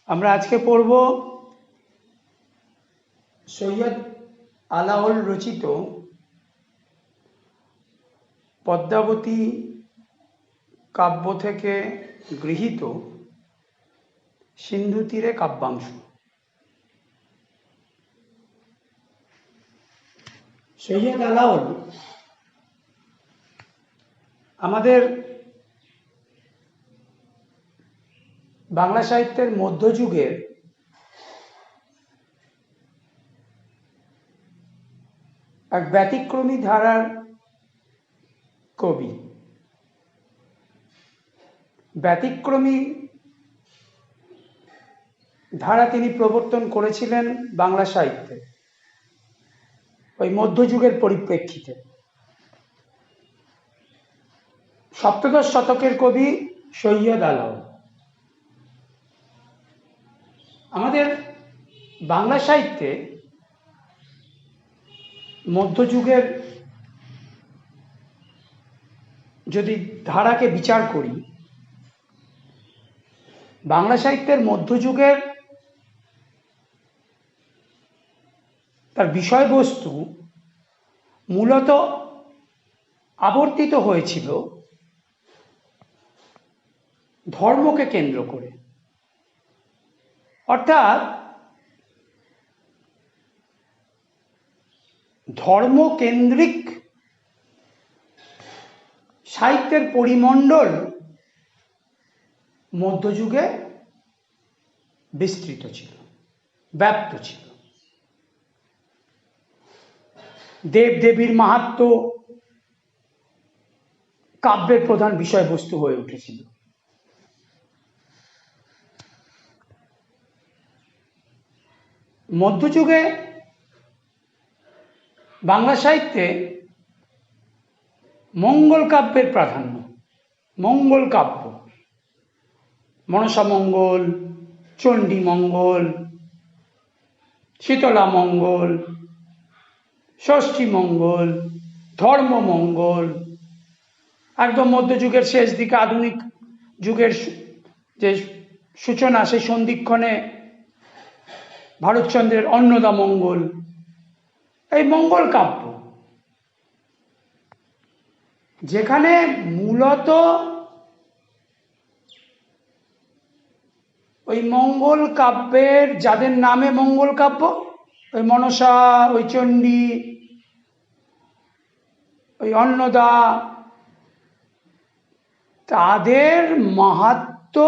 আমরা আজকে পড়ব সৈয়দ আলাওল রচিত পদ্মাবতী কাব্য থেকে গৃহীত সিন্ধু তীরে কাব্যাংশ। সৈয়দ আলাওল আমাদের বাংলা সাহিত্যের মধ্যযুগের এক ব্যতিক্রমী ধারার কবি। ব্যতিক্রমী ধারা তিনি প্রবর্তন করেছিলেন বাংলা সাহিত্যে ওই মধ্যযুগের পরিপ্রেক্ষিতে। সপ্তদশ শতকের কবি সৈয়দ আলাওল। আমাদের বাংলা সাহিত্যে মধ্যযুগের যদি ধারাকে বিচার করি, বাংলা সাহিত্যের মধ্যযুগের তার বিষয়বস্তু মূলত আবর্তিত হয়েছিল ধর্মকে কেন্দ্র করে। অর্থাৎ ধর্মকেন্দ্রিক সাহিত্যের পরিমণ্ডল মধ্যযুগে বিস্তৃত ছিল, ব্যাপ্ত ছিল। দেবদেবীর মাহাত্ম্য কাব্যের প্রধান বিষয়বস্তু হয়ে উঠেছিল। মধ্যযুগে বাংলা সাহিত্যে মঙ্গল কাব্যের প্রাধান্য। মঙ্গল কাব্য, মনসা মঙ্গল, চণ্ডী মঙ্গল, শীতলা মঙ্গল, ষষ্ঠী মঙ্গল, ধর্ম মঙ্গল, একদম মধ্যযুগের শেষ দিকে আধুনিক যুগের যে সূচনা, সেই সন্ধিক্ষণে ভারতচন্দ্রের অন্নদা মঙ্গল, এই মঙ্গল কাব্য, যেখানে মূলত ওই মঙ্গল কাব্যের যাদের নামে মঙ্গল কাব্য, ওই মনসা, ওই চণ্ডী, ওই অন্নদা, তাদের মাহাত্ম্য,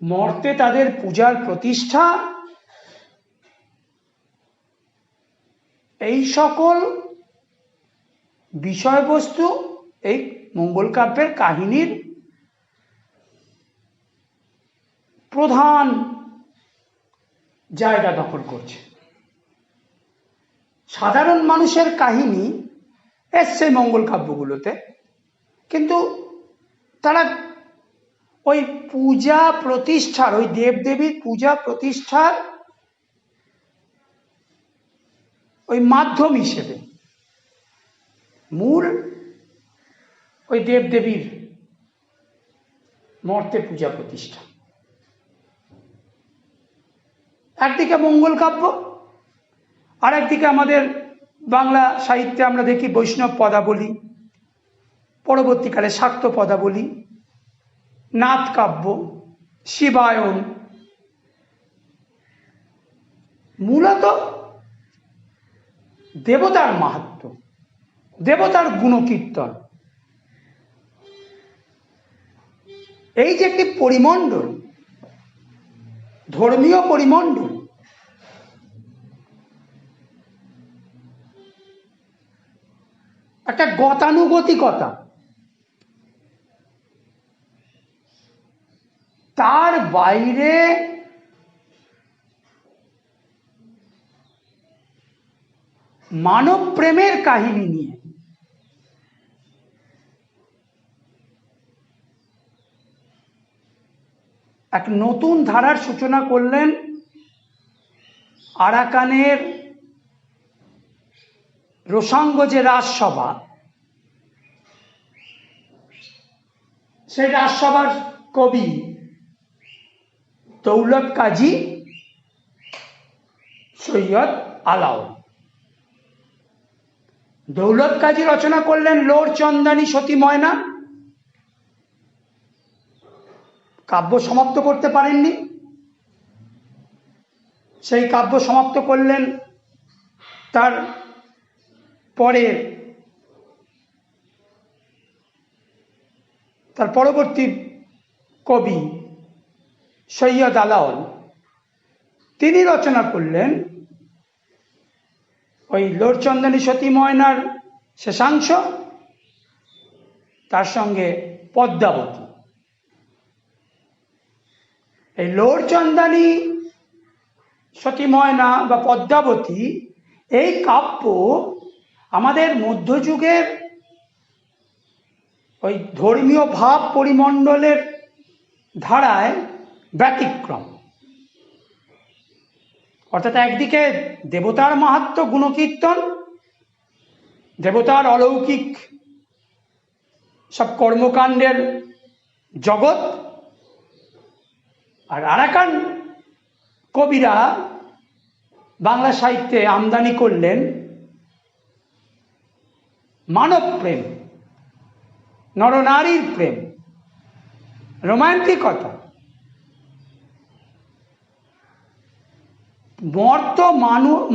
মর্তে তাদের পূজার প্রতিষ্ঠা, এই সকল বিষয়বস্তু এই মঙ্গল কাব্যের কাহিনীর প্রধান জায়গা দখল করছে। সাধারণ মানুষের কাহিনী এসছে মঙ্গল কাব্যগুলোতে, কিন্তু তারা ওই পূজা প্রতিষ্ঠার, ওই দেবদেবীর পূজা প্রতিষ্ঠার ওই মাধ্যম হিসেবে মূল ওই দেবদেবীর মর্তে পূজা প্রতিষ্ঠা। একদিকে মঙ্গল কাব্য, আর একদিকে আমাদের বাংলা সাহিত্যে আমরা দেখি বৈষ্ণব পদাবলী, পরবর্তীকালে শাক্ত পদাবলী, নাথ কাব্য, শিবায়ন, মূলত দেবতার মাহাত্ম্য, দেবতার গুণকীর্তন, এই যে একটি পরিমণ্ডল, ধর্মীয় পরিমণ্ডল, একটা গতানুগতিকতা, তার বাইরে মানব প্রেমের কাহিনী নিয়ে এক নতুন ধারার সূচনা করলেন আরাকানের রোসাঙ্গ যে রাজসভা, সেই রাজসভার কবি দৌলত কাজী সৈয়দ আলাওল। দৌলত কাজী রচনা করলেন লোর চন্দানী সতী ময়না, কাব্য সমাপ্ত করতে পারেননি, সেই কাব্য সমাপ্ত করলেন তার পরবর্তী কবি সৈয়দ আলাওল। তিনি রচনা করলেন ওই লোরচন্দানী সতী ময়নার শেষাংশ, তার সঙ্গে পদ্মাবতী। এই লোরচন্দানী সতী ময়না বা পদ্মাবতী এই কাব্য আমাদের মধ্যযুগের ওই ধর্মীয় ভাব পরিমণ্ডলের ধারায় ব্যতিক্রম। অর্থাৎ একদিকে দেবতার মাহাত্ম্য গুণকীর্তন, দেবতার অলৌকিক সব কর্মকাণ্ডের জগৎ, আর আরাকান কবিরা বাংলা সাহিত্যে আমদানি করলেন মানব প্রেম, নরনারীর প্রেম, রোমান্টিকতা, মর্ত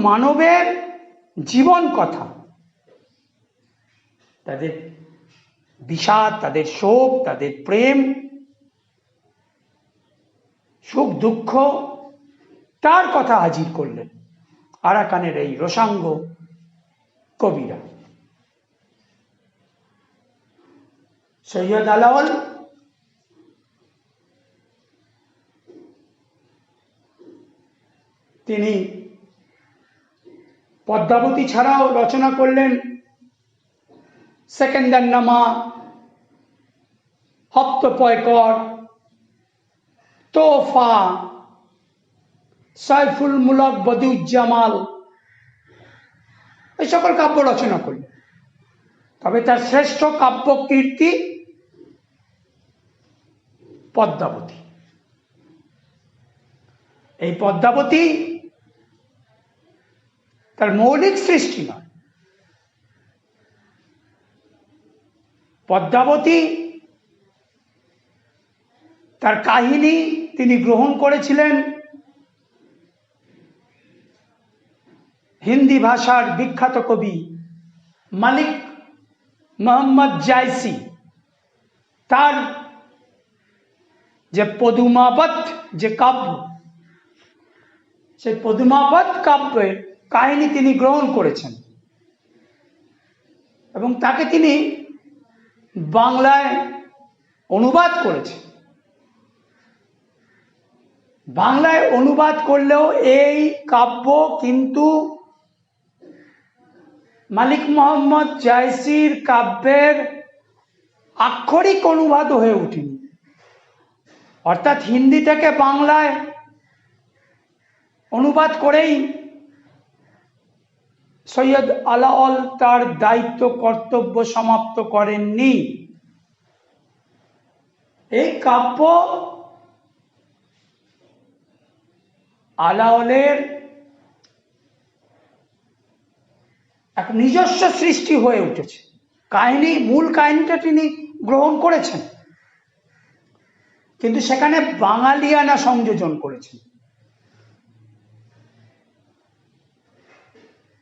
মানবের জীবন কথা, তাদের বিষাদ, তাদের শোক, তাদের প্রেম, সুখ দুঃখ, তার কথা হাজির করলেন আরাকানের এই রসাঙ্গ কবিরা। সৈয়দ আলাওল তিনি পদ্মাবতী ছাড়াও রচনা করলেন সেকেন্দারনামা, হপ্তপয়কর, তোফা, সাইফুল মুলক বদিউজ্জামাল, এই সকল কাব্য রচনা করলেন। তবে তার শ্রেষ্ঠ কাব্য কীর্তি পদ্মাবতী। এই পদ্মাবতী তার মৌলিক সৃষ্টি নয়, পদ্মাবতী তার কাহিনী তিনি গ্রহণ করেছিলেন হিন্দি ভাষার বিখ্যাত কবি মালিক মোহাম্মদ জায়সি, তার যে পদুমাবত যে কাব্য, সেই পদুমাবত কাব্যের কাহিনী তিনি গ্রহণ করেছেন এবং তাকে তিনি বাংলায় অনুবাদ করেছেন। বাংলায় অনুবাদ করলেও এই কাব্য কিন্তু মালিক মোহাম্মদ জায়সির কাব্যের আক্ষরিক অনুবাদ হয়ে ওঠেনি। অর্থাৎ হিন্দি থেকে বাংলায় অনুবাদ করেই সৈয়দ আলাওল তার দায়িত্ব কর্তব্য সমাপ্ত করেননি। এই কাব্য আলাওলের এক নিজস্ব সৃষ্টি হয়ে উঠেছে। কাহিনী, মূল কাহিনীটা তিনি গ্রহণ করেছেন, কিন্তু সেখানে বাঙালিয়ানা সংযোজন করেছেন।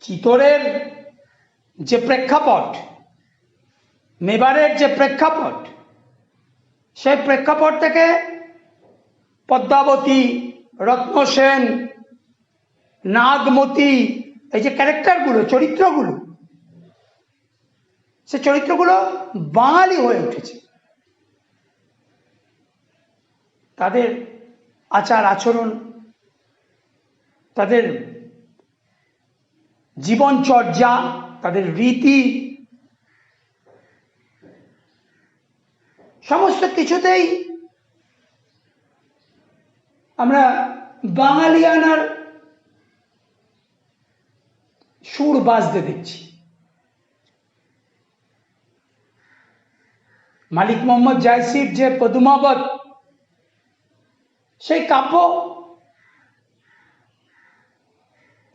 চিতোরের যে প্রেক্ষাপট, মেবারের যে প্রেক্ষাপট, সেই প্রেক্ষাপট থেকে পদ্মাবতী, রত্নসেন, নাগমতী, এই যে ক্যারেক্টারগুলো, চরিত্রগুলো, সে চরিত্রগুলো বাঙালি হয়ে উঠেছে। তাদের আচার আচরণ, তাদের জীবনচর্যা, তাদের রীতি, সমস্ত কিছুতেই আমরা বাঙালিয়ানার সুর বাজতে দেখছি। মালিক মোহাম্মদ জায়সির যে পদুমাবত, সেই কাব্য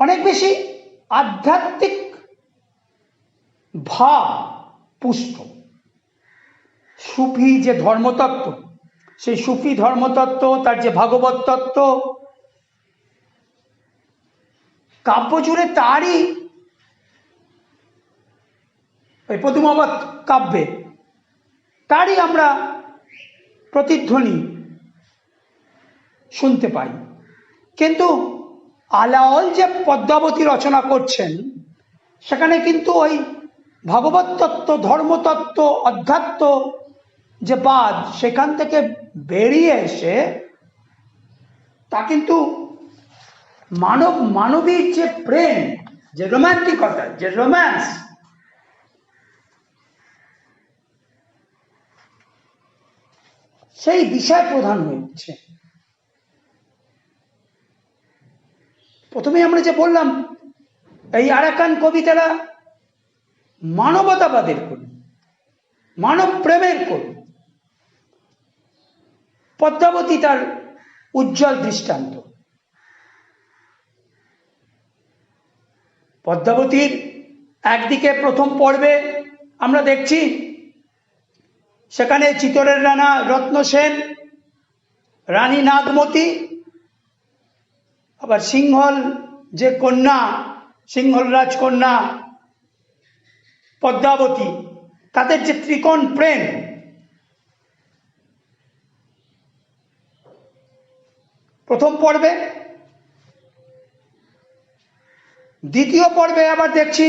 অনেক বেশি আধ্যাত্মিক ভাব পুষ্ট। সুফি যে ধর্মতত্ত্ব, সেই সুফি ধর্মতত্ত্ব, তার যে ভাগবত তত্ত্ব, কাব্য জুড়ে তারই ওই পদুমাবত কাব্যে তারই আমরা প্রতিধ্বনি শুনতে পাই। কিন্তু আলাওল যে পদ্মাবতী রচনা করছেন, সেখানে কিন্তু ওই ভাগবত তত্ত্ব, ধর্মতত্ত্ব, অধ্যাত্ম যে বাদ, সেখান থেকে বেরিয়ে এসে তা কিন্তু মানবীর যে প্রেম, যে রোমান্টিকতা, যে রোম্যান্স, সেই বিষয় প্রধান হয়ে উঠছে। প্রথমে আমরা যে বললাম, এই আরাকান কবিতারা মানবতাবাদের কবি, মানব প্রেমের কবি। পদ্মাবতী তার উজ্জ্বল দৃষ্টান্ত। পদ্মাবতীর একদিকে প্রথম পর্বে আমরা দেখছি সেখানে চিতরের রানা রত্নসেন, রানী নাগমতী, আবার সিংহল যে কন্যা, সিংহল রাজকন্যা পদ্মাবতী, তাদের যে ত্রিকোণ প্রেম, প্রথম পর্বে। দ্বিতীয় পর্বে আবার দেখছি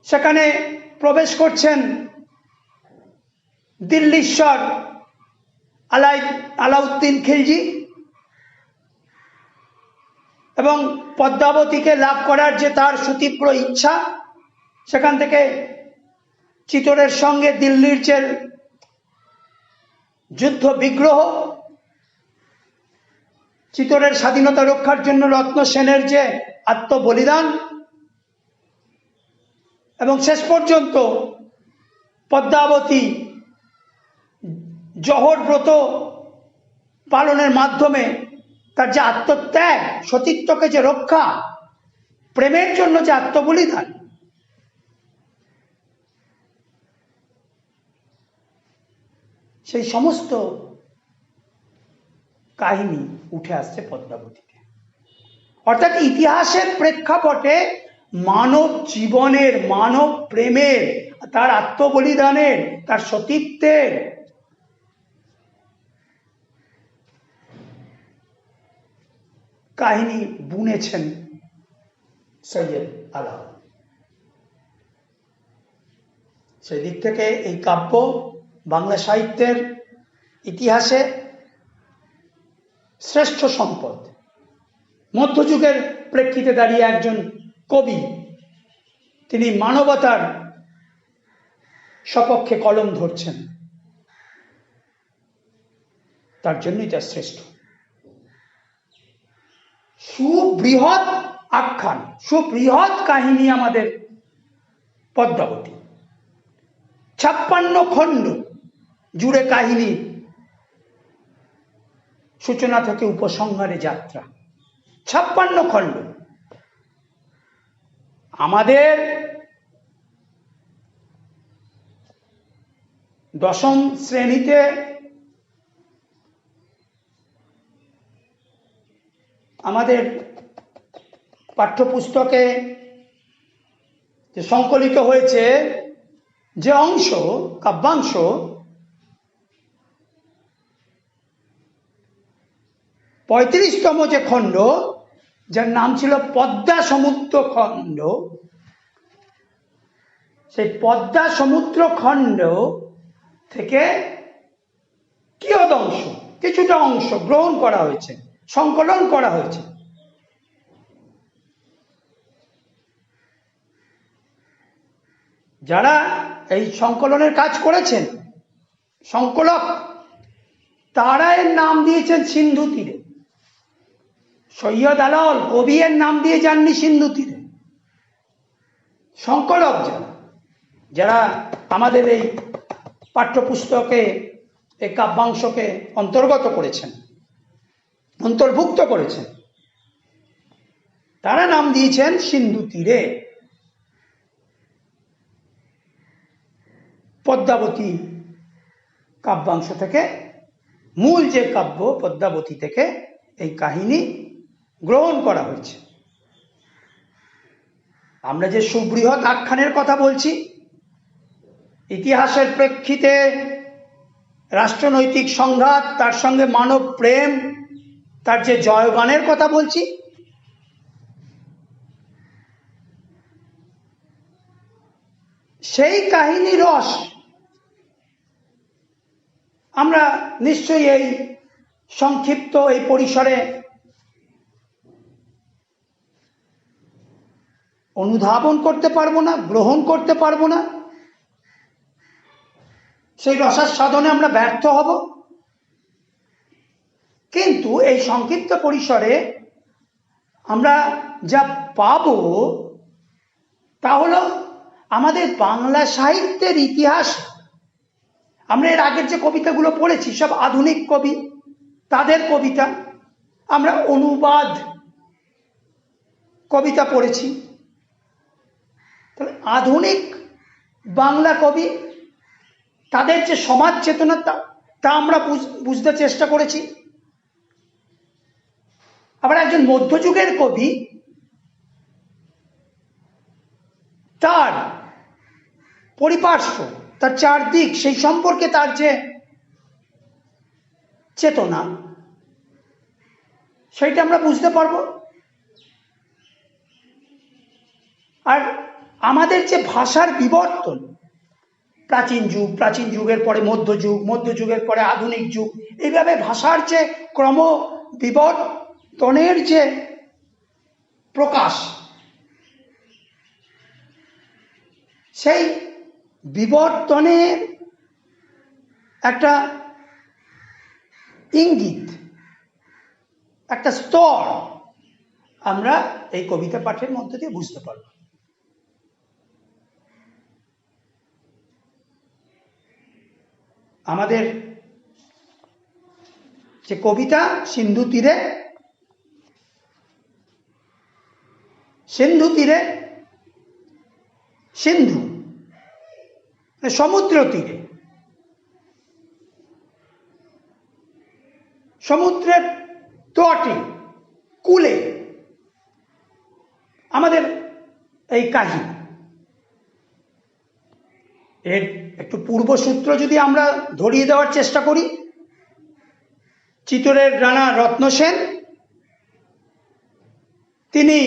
সেখানে প্রবেশ করছেন দিল্লীশ্বর আলাউদ্দিন খিলজি এবং পদ্মাবতীকে লাভ করার যে তার সুতীব্র ইচ্ছা, সেখান থেকে চিতরের সঙ্গে দিল্লির যে যুদ্ধ বিগ্রহ, চিতরের স্বাধীনতা রক্ষার জন্য রত্ন সেনের যে আত্মবলিদান, এবং শেষ পর্যন্ত পদ্মাবতী জহর ব্রত পালনের মাধ্যমে তার যে আত্মত্যাগ, সতীত্বকে যে রক্ষা, প্রেমের জন্য যে আত্মবলিদান, সেই সমস্ত কাহিনী উঠে আসছে পদ্মাবতীতে। অর্থাৎ ইতিহাসের প্রেক্ষাপটে মানব জীবনের, মানব প্রেমের, তার আত্মবলিদানের, তার সতীত্বের কাহিনী বুনেছেন সৈয়দ আলাওল। সেই দিক থেকে এই কাব্য বাংলা সাহিত্যের ইতিহাসে শ্রেষ্ঠ সম্পদ। মধ্যযুগের প্রেক্ষিতে দাঁড়িয়ে একজন কবি, তিনি মানবতার সপক্ষে কলম ধরছেন, তার জন্যই তা শ্রেষ্ঠ। সুবৃহৎ আখ্যান, সুবৃহৎ কাহিনী আমাদের পদ্মাবতী। 56 খণ্ড জুড়ে কাহিনী, সূচনা থেকে উপসংহারে যাত্রা। 56 খণ্ড। আমাদের দশম শ্রেণীতে আমাদের পাঠ্যপুস্তকে যে সংকলিত হয়েছে যে অংশ, কাব্যাংশ, পঁয়ত্রিশতম যে খণ্ড, যার নাম ছিল পদ্মা সমুদ্র খণ্ড, সেই পদ্মা সমুদ্র খণ্ড থেকে কিয়দ অংশ, কিছুটা অংশ গ্রহণ করা হয়েছে, সংকলন করা হয়েছে। যারা এই সংকলনের কাজ করেছেন, সংকলক, তারা এর নাম দিয়েছেন সিন্ধু তীরে। সৈয়দ আলাওল কবি এর নাম দিয়ে যাননি সিন্ধু তীরে। সংকলক যারা আমাদের এই পাঠ্যপুস্তকে এই কাব্যাংশকে অন্তর্গত করেছেন, অন্তর্ভুক্ত করেছেন। তারা নাম দিয়েছেন সিন্ধু তীরে। পদ্মাবতী কাব্যাংশ থেকে, মূল যে কাব্য পদ্মাবতী থেকে এই কাহিনী গ্রহণ করা হয়েছে। আমরা যে সুবৃহৎ আখ্যানের কথা বলছি, ইতিহাসের প্রেক্ষিতে রাষ্ট্রনৈতিক সংঘাত, তার সঙ্গে মানব প্রেম, তার যে জয়গানের কথা বলছি, সেই কাহিনী রস আমরা নিশ্চয়ই এই সংক্ষিপ্ত এই পরিসরে অনুধাবন করতে পারবো না, গ্রহণ করতে পারবো না। সেই রসাস্বাদনে আমরা ব্যর্থ হব। কিন্তু এই সংক্ষিপ্ত পরিসরে আমরা যা পাবো তা হলো আমাদের বাংলা সাহিত্যের ইতিহাস। আমরা এর আগের যে কবিতাগুলো পড়েছি সব আধুনিক কবি, তাদের কবিতা। আমরা অনুবাদ কবিতা পড়েছি। তাহলে আধুনিক বাংলা কবি, তাদের যে সমাজ চেতনা তা আমরা বুঝতে চেষ্টা করেছি। আবার একজন মধ্যযুগের কবি, তার পরিপার্শ্ব, তার চারদিক, সেই সম্পর্কে তার যে চেতনা, সেইটা আমরা বুঝতে পারবো। আর আমাদের যে ভাষার বিবর্তন, প্রাচীন যুগ, প্রাচীন যুগের পরে মধ্যযুগ, মধ্যযুগের পরে আধুনিক যুগ, এইভাবে ভাষার যে ক্রম বিবর্তনের যে প্রকাশ, সেই বিবর্তনের একটা ইঙ্গিত, একটা স্তর আমরা এই কবিতা পাঠের মধ্য দিয়ে বুঝতে পারব। আমাদের যে কবিতা সিন্ধু তীরে, সিন্ধু তীরে, সিন্ধু সমুদ্র তীরে, সমুদ্রের তটে, কূলে আমাদের এই কাহিনী। এর একটু পূর্বসূত্র যদি আমরা ধরিয়ে দেওয়ার চেষ্টা করি, চিতোরের রানা রত্নসেন তিনি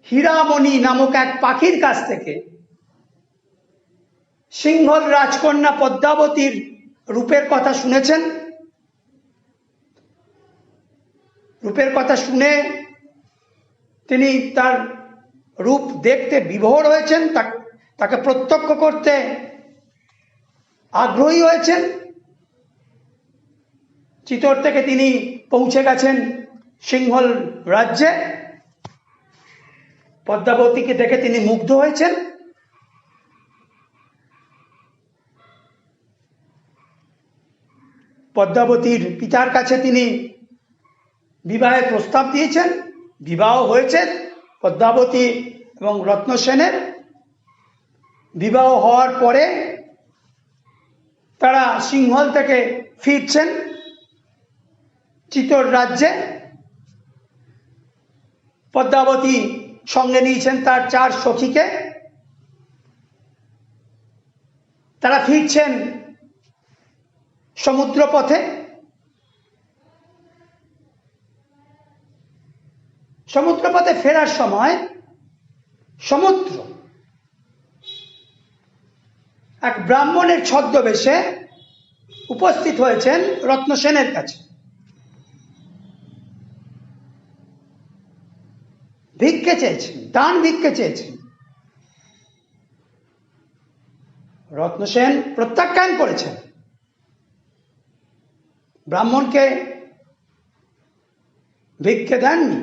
হীরামণি নামক এক পাখির কাছ থেকে সিংহল রাজকন্যা পদ্মাবতীর রূপের কথা শুনেছেন। রূপের কথা শুনে তিনি তার রূপ দেখতে বিভোর হয়েছেন, তাকে প্রত্যক্ষ করতে আগ্রহী হয়েছেন। চিতোর থেকে তিনি পৌঁছে গেছেন সিংহল রাজ্যে। পদ্মাবতীকে দেখে তিনি মুগ্ধ হয়েছেন। পদ্মাবতীর পিতার কাছে তিনি বিবাহের প্রস্তাব দিয়েছেন। বিবাহ হয়েছে পদ্মাবতী এবং রত্নসেনের। বিবাহ হওয়ার পরে তারা সিংহল থেকে ফিরছেন চিতোর রাজ্যে। পদ্মাবতী সঙ্গে নিয়েছেন তার 4 সখীকে। তারা ফিরছেন সমুদ্র পথে। সমুদ্র পথে ফেরার সময় সমুদ্র এক ব্রাহ্মণের ছদ্মবেশে উপস্থিত হয়েছেন রত্নসেনের কাছে। ভিক্ষে চেয়েছেন, দান ভিক্ষে চেয়েছেন। রত্নসেন প্রত্যাখ্যান করেছেন। ব্রাহ্মণকে ভিক্ষে দেননি।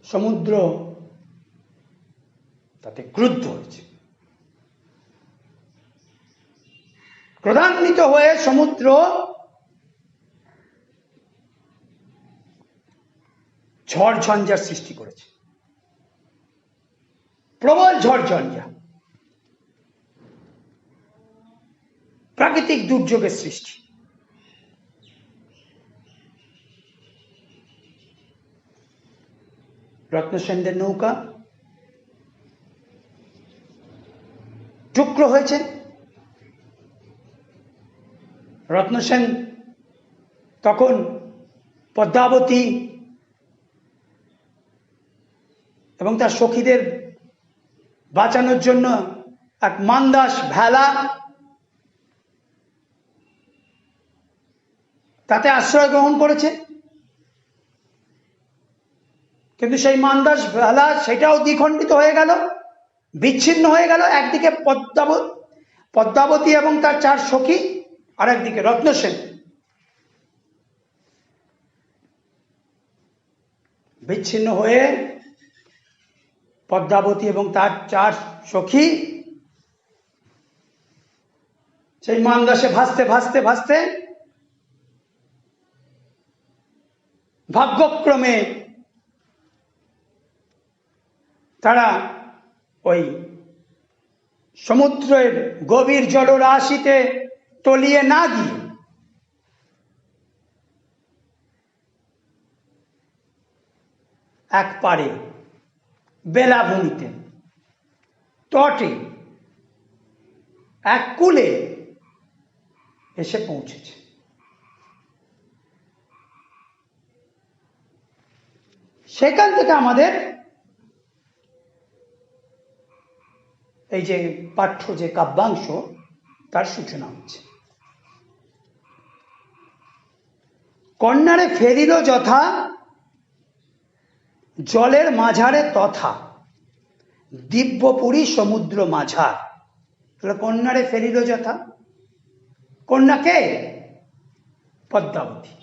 সমুদ্র তাতে ক্রুদ্ধ হয়েছে। ক্রোধান্বিত হয়ে সমুদ্র ঝড় ঝঞ্ঝার সৃষ্টি করেছে, প্রবল ঝড় ঝঞ্ঝা, প্রাকৃতিক দুর্যোগের সৃষ্টি। রত্নসেনদের নৌকা টুকরো হয়েছে। রত্নসেন তখন পদ্মাবতী এবং তার সখীদের বাঁচানোর জন্য এক মান্দাস ভেলা, তাতে আশ্রয় গ্রহণ করেছে। কিন্তু সেই মান্দাস ভেলা সেটাও দ্বিখণ্ডিত হয়ে গেল, বিচ্ছিন্ন হয়ে গেল। একদিকে পদ্মাবতী এবং তার 4 সখী, আর একদিকে রত্নসেন। বিচ্ছিন্ন হয়ে পদ্মাবতী এবং তার 4 সখী সেই মান্দাসে ভাসতে ভাসতে ভাসতে ভাগ্যক্রমে তারা ওই সমুদ্রের গভীর জলরাশিতে তলিয়ে না গিয়ে এক পারে বেলাভূমিতে তটে এক কূলে এসে পৌঁছেছে। সেখান থেকে আমাদের এই যে পাঠ্য যে কাব্যাংশ তার সূচনা হচ্ছে। কন্যারে ফেরিল যথা জলের মাঝারে তথা দিব্যপুরী সমুদ্র মাঝার। তাহলে কন্যারে ফেরিল যথা, কন্যাকে পদ্মাবতী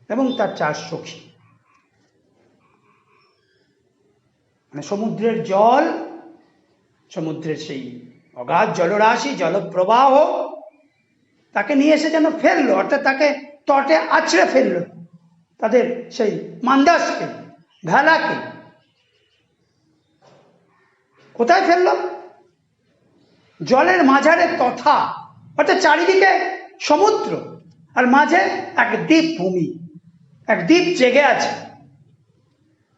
এবং তার 4 সখী। মানে সমুদ্রের জল, সমুদ্রের সেই অগাধ জলরাশি, জলপ্রবাহ তাকে নিয়ে এসে যেন ফেললো, অর্থাৎ তাকে তটে আছড়ে ফেললো, তাদের সেই মান্দাসকে, ভেলাকে। কোথায় ফেললো? জলের মাঝারে তথা, অর্থাৎ চারিদিকে সমুদ্র আর মাঝে এক দ্বীপ ভূমি, এক দ্বীপ জেগে আছে।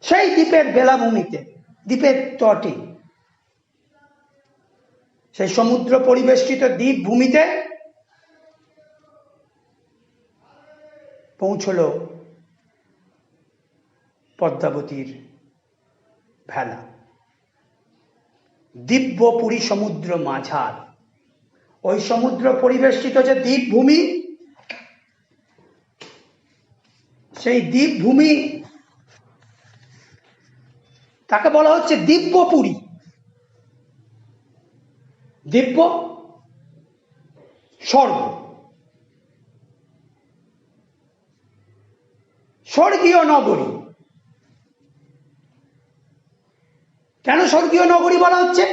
সেই দ্বীপের বেলাভূমিতে, দ্বীপের তটে, সেই সমুদ্র পরিবেষ্টিত দ্বীপ ভূমিতে পৌঁছল পদ্মাবতীর ভেলা। দিব্যপুরী সমুদ্র মাঝার, ওই সমুদ্র পরিবেষ্টিত যে দ্বীপ ভূমি, সেই দ্বীপ ভূমি তাকে বলা হচ্ছে দিব্যপুরী। দিব্য স্বর্গ, স্বর্গীয় নগরী। কেন স্বর্গীয় নগরী বলা হচ্ছে?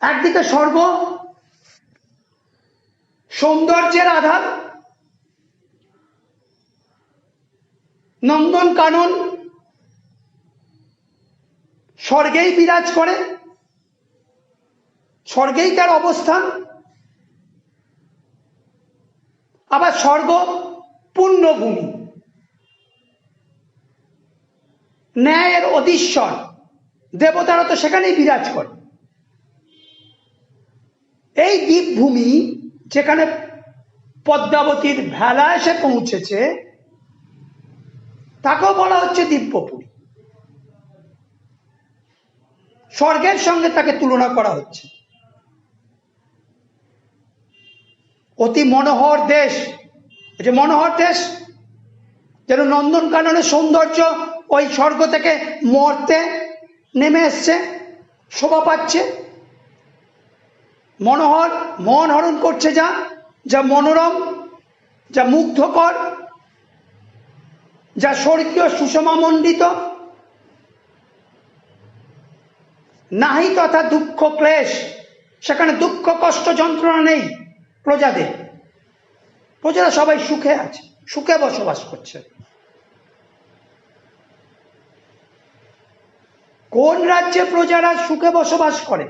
একদিকে স্বর্গ সৌন্দর্যের আধার, নন্দন কানন স্বর্গেই বিরাজ করে, স্বর্গেই তার অবস্থান। আবার স্বর্গ পুণ্যভূমি, ন্যায়ের অধীশ্বর, দেবতারা তো সেখানেই বিরাজ করে। এই দ্বীপভূমি যেখানে পদ্মাবতীর ভেলা এসে পৌঁছেছে, তাকেও বলা হচ্ছে দিব্যপুরী। স্বর্গের সঙ্গে তাকে তুলনা করা হচ্ছে। অতি মনোহর দেশ, যে মনোহর দেশ, যেন নন্দনকাননের সৌন্দর্য ওই স্বর্গ থেকে মর্তে নেমে এসছে, শোভা পাচ্ছে, মনোহর, মন হরণ করছে, যা যা মনোরম, যা মুগ্ধকর, যা স্বর্গীয় সুষমামণ্ডিত। নাহি তথা দুঃখ ক্লেশ, সেখানে দুঃখ কষ্ট যন্ত্রণা নেই প্রজাদের। প্রজারা সবাই সুখে আছে, সুখে বসবাস করছে। কোন রাজ্যে প্রজারা সুখে বসবাস করে?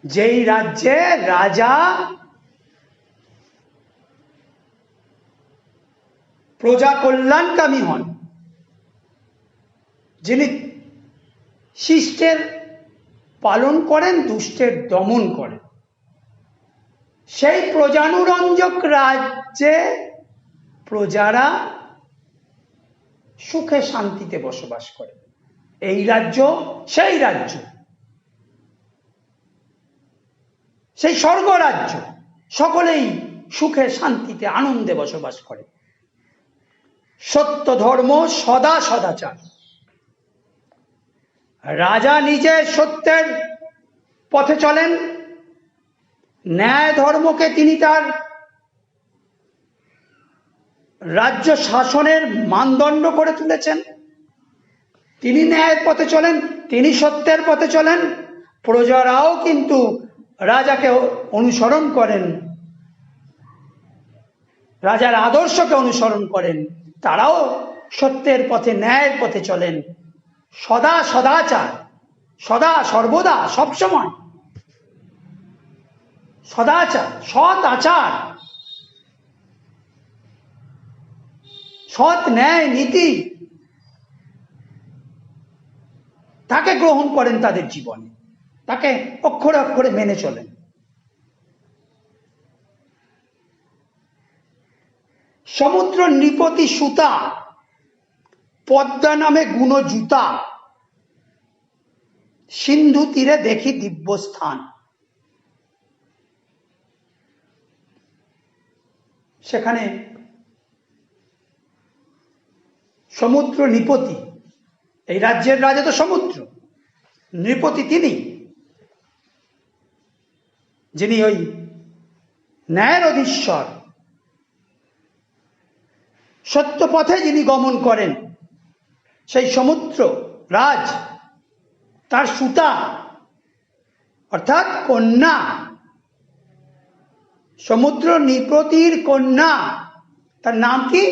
যেই রাজ্যে রাজা প্রজা কল্যাণকামী হন, যিনি শিষ্টের পালন করেন, দুষ্টের দমন করেন, সেই প্রজানুরঞ্জক রাজ্যে প্রজারা সুখে শান্তিতে বসবাস করে। এই রাজ্য সেই রাজ্য, সেই স্বর্গরাজ্য, সকলেই সুখে শান্তিতে আনন্দে বসবাস করে। সত্য ধর্ম, সদা সদাচার। রাজা নিজে সত্যের পথে চলেন, ন্যায় ধর্মকে তিনি তার রাজ্য শাসনের মানদণ্ড করে তুলেছেন। তিনি ন্যায়ের পথে চলেন, তিনি সত্যের পথে চলেন। প্রজারাও কিন্তু রাজাকে অনুসরণ করেন, রাজার আদর্শকে অনুসরণ করেন। তারাও সত্যের পথে, ন্যায়ের পথে চলেন। সদা সদাচার, সদা সর্বদা সবসময় সদাচার, সৎ আচার, সৎ ন্যায় নীতি তাকে গ্রহণ করেন তাদের জীবনে, তাকে অক্ষরে অক্ষরে মেনে চলেন। সমুদ্র নৃপতি সুতা, পদ্মা নামে গুণ জুতা, সিন্ধু তীরে দেখি দিব্য স্থান। সেখানে সমুদ্র নৃপতি, এই রাজ্যের রাজা তো সমুদ্র, নৃপতি তিনি, যিনি ওই ন্যায়ের অধীশ্বর, সত্য পথে যিনি গমন করেন, সেই সমুদ্র রাজ, তার সুতা অর্থাৎ কন্যা, সমুদ্র নৃপতির কন্যা, তার নাম কি?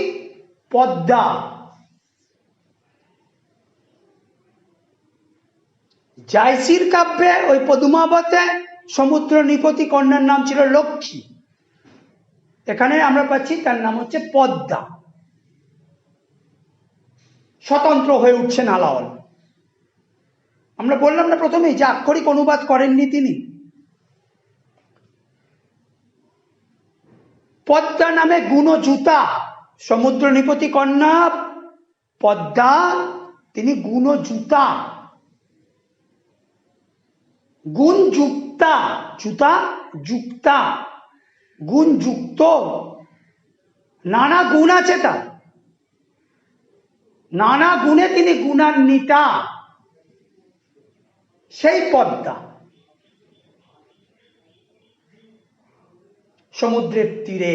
পদ্মা। জায়সির কাব্যে ওই পদুমাবতে সমুদ্র নৃপতি কন্যার নাম ছিল লক্ষ্মী। এখানে আমরা পাচ্ছি তার নাম হচ্ছে পদ্মা। স্বতন্ত্র হয়ে উঠছেন আলাওল। আমরা বললাম না প্রথমেই যে আক্ষরিক অনুবাদ করেননি তিনি। পদ্মা নামে গুণ জুতা, সমুদ্র নৃপতি কন্যা পদ্মা, তিনি গুণ জুতা, গুণ যুক্তা, জুতা যুক্তা, গুণ যুক্ত, নানা গুণ আছে তার, নানা গুণে তিনি গুণান্বিতা, সেই পদ্মা। সমুদ্রের তীরে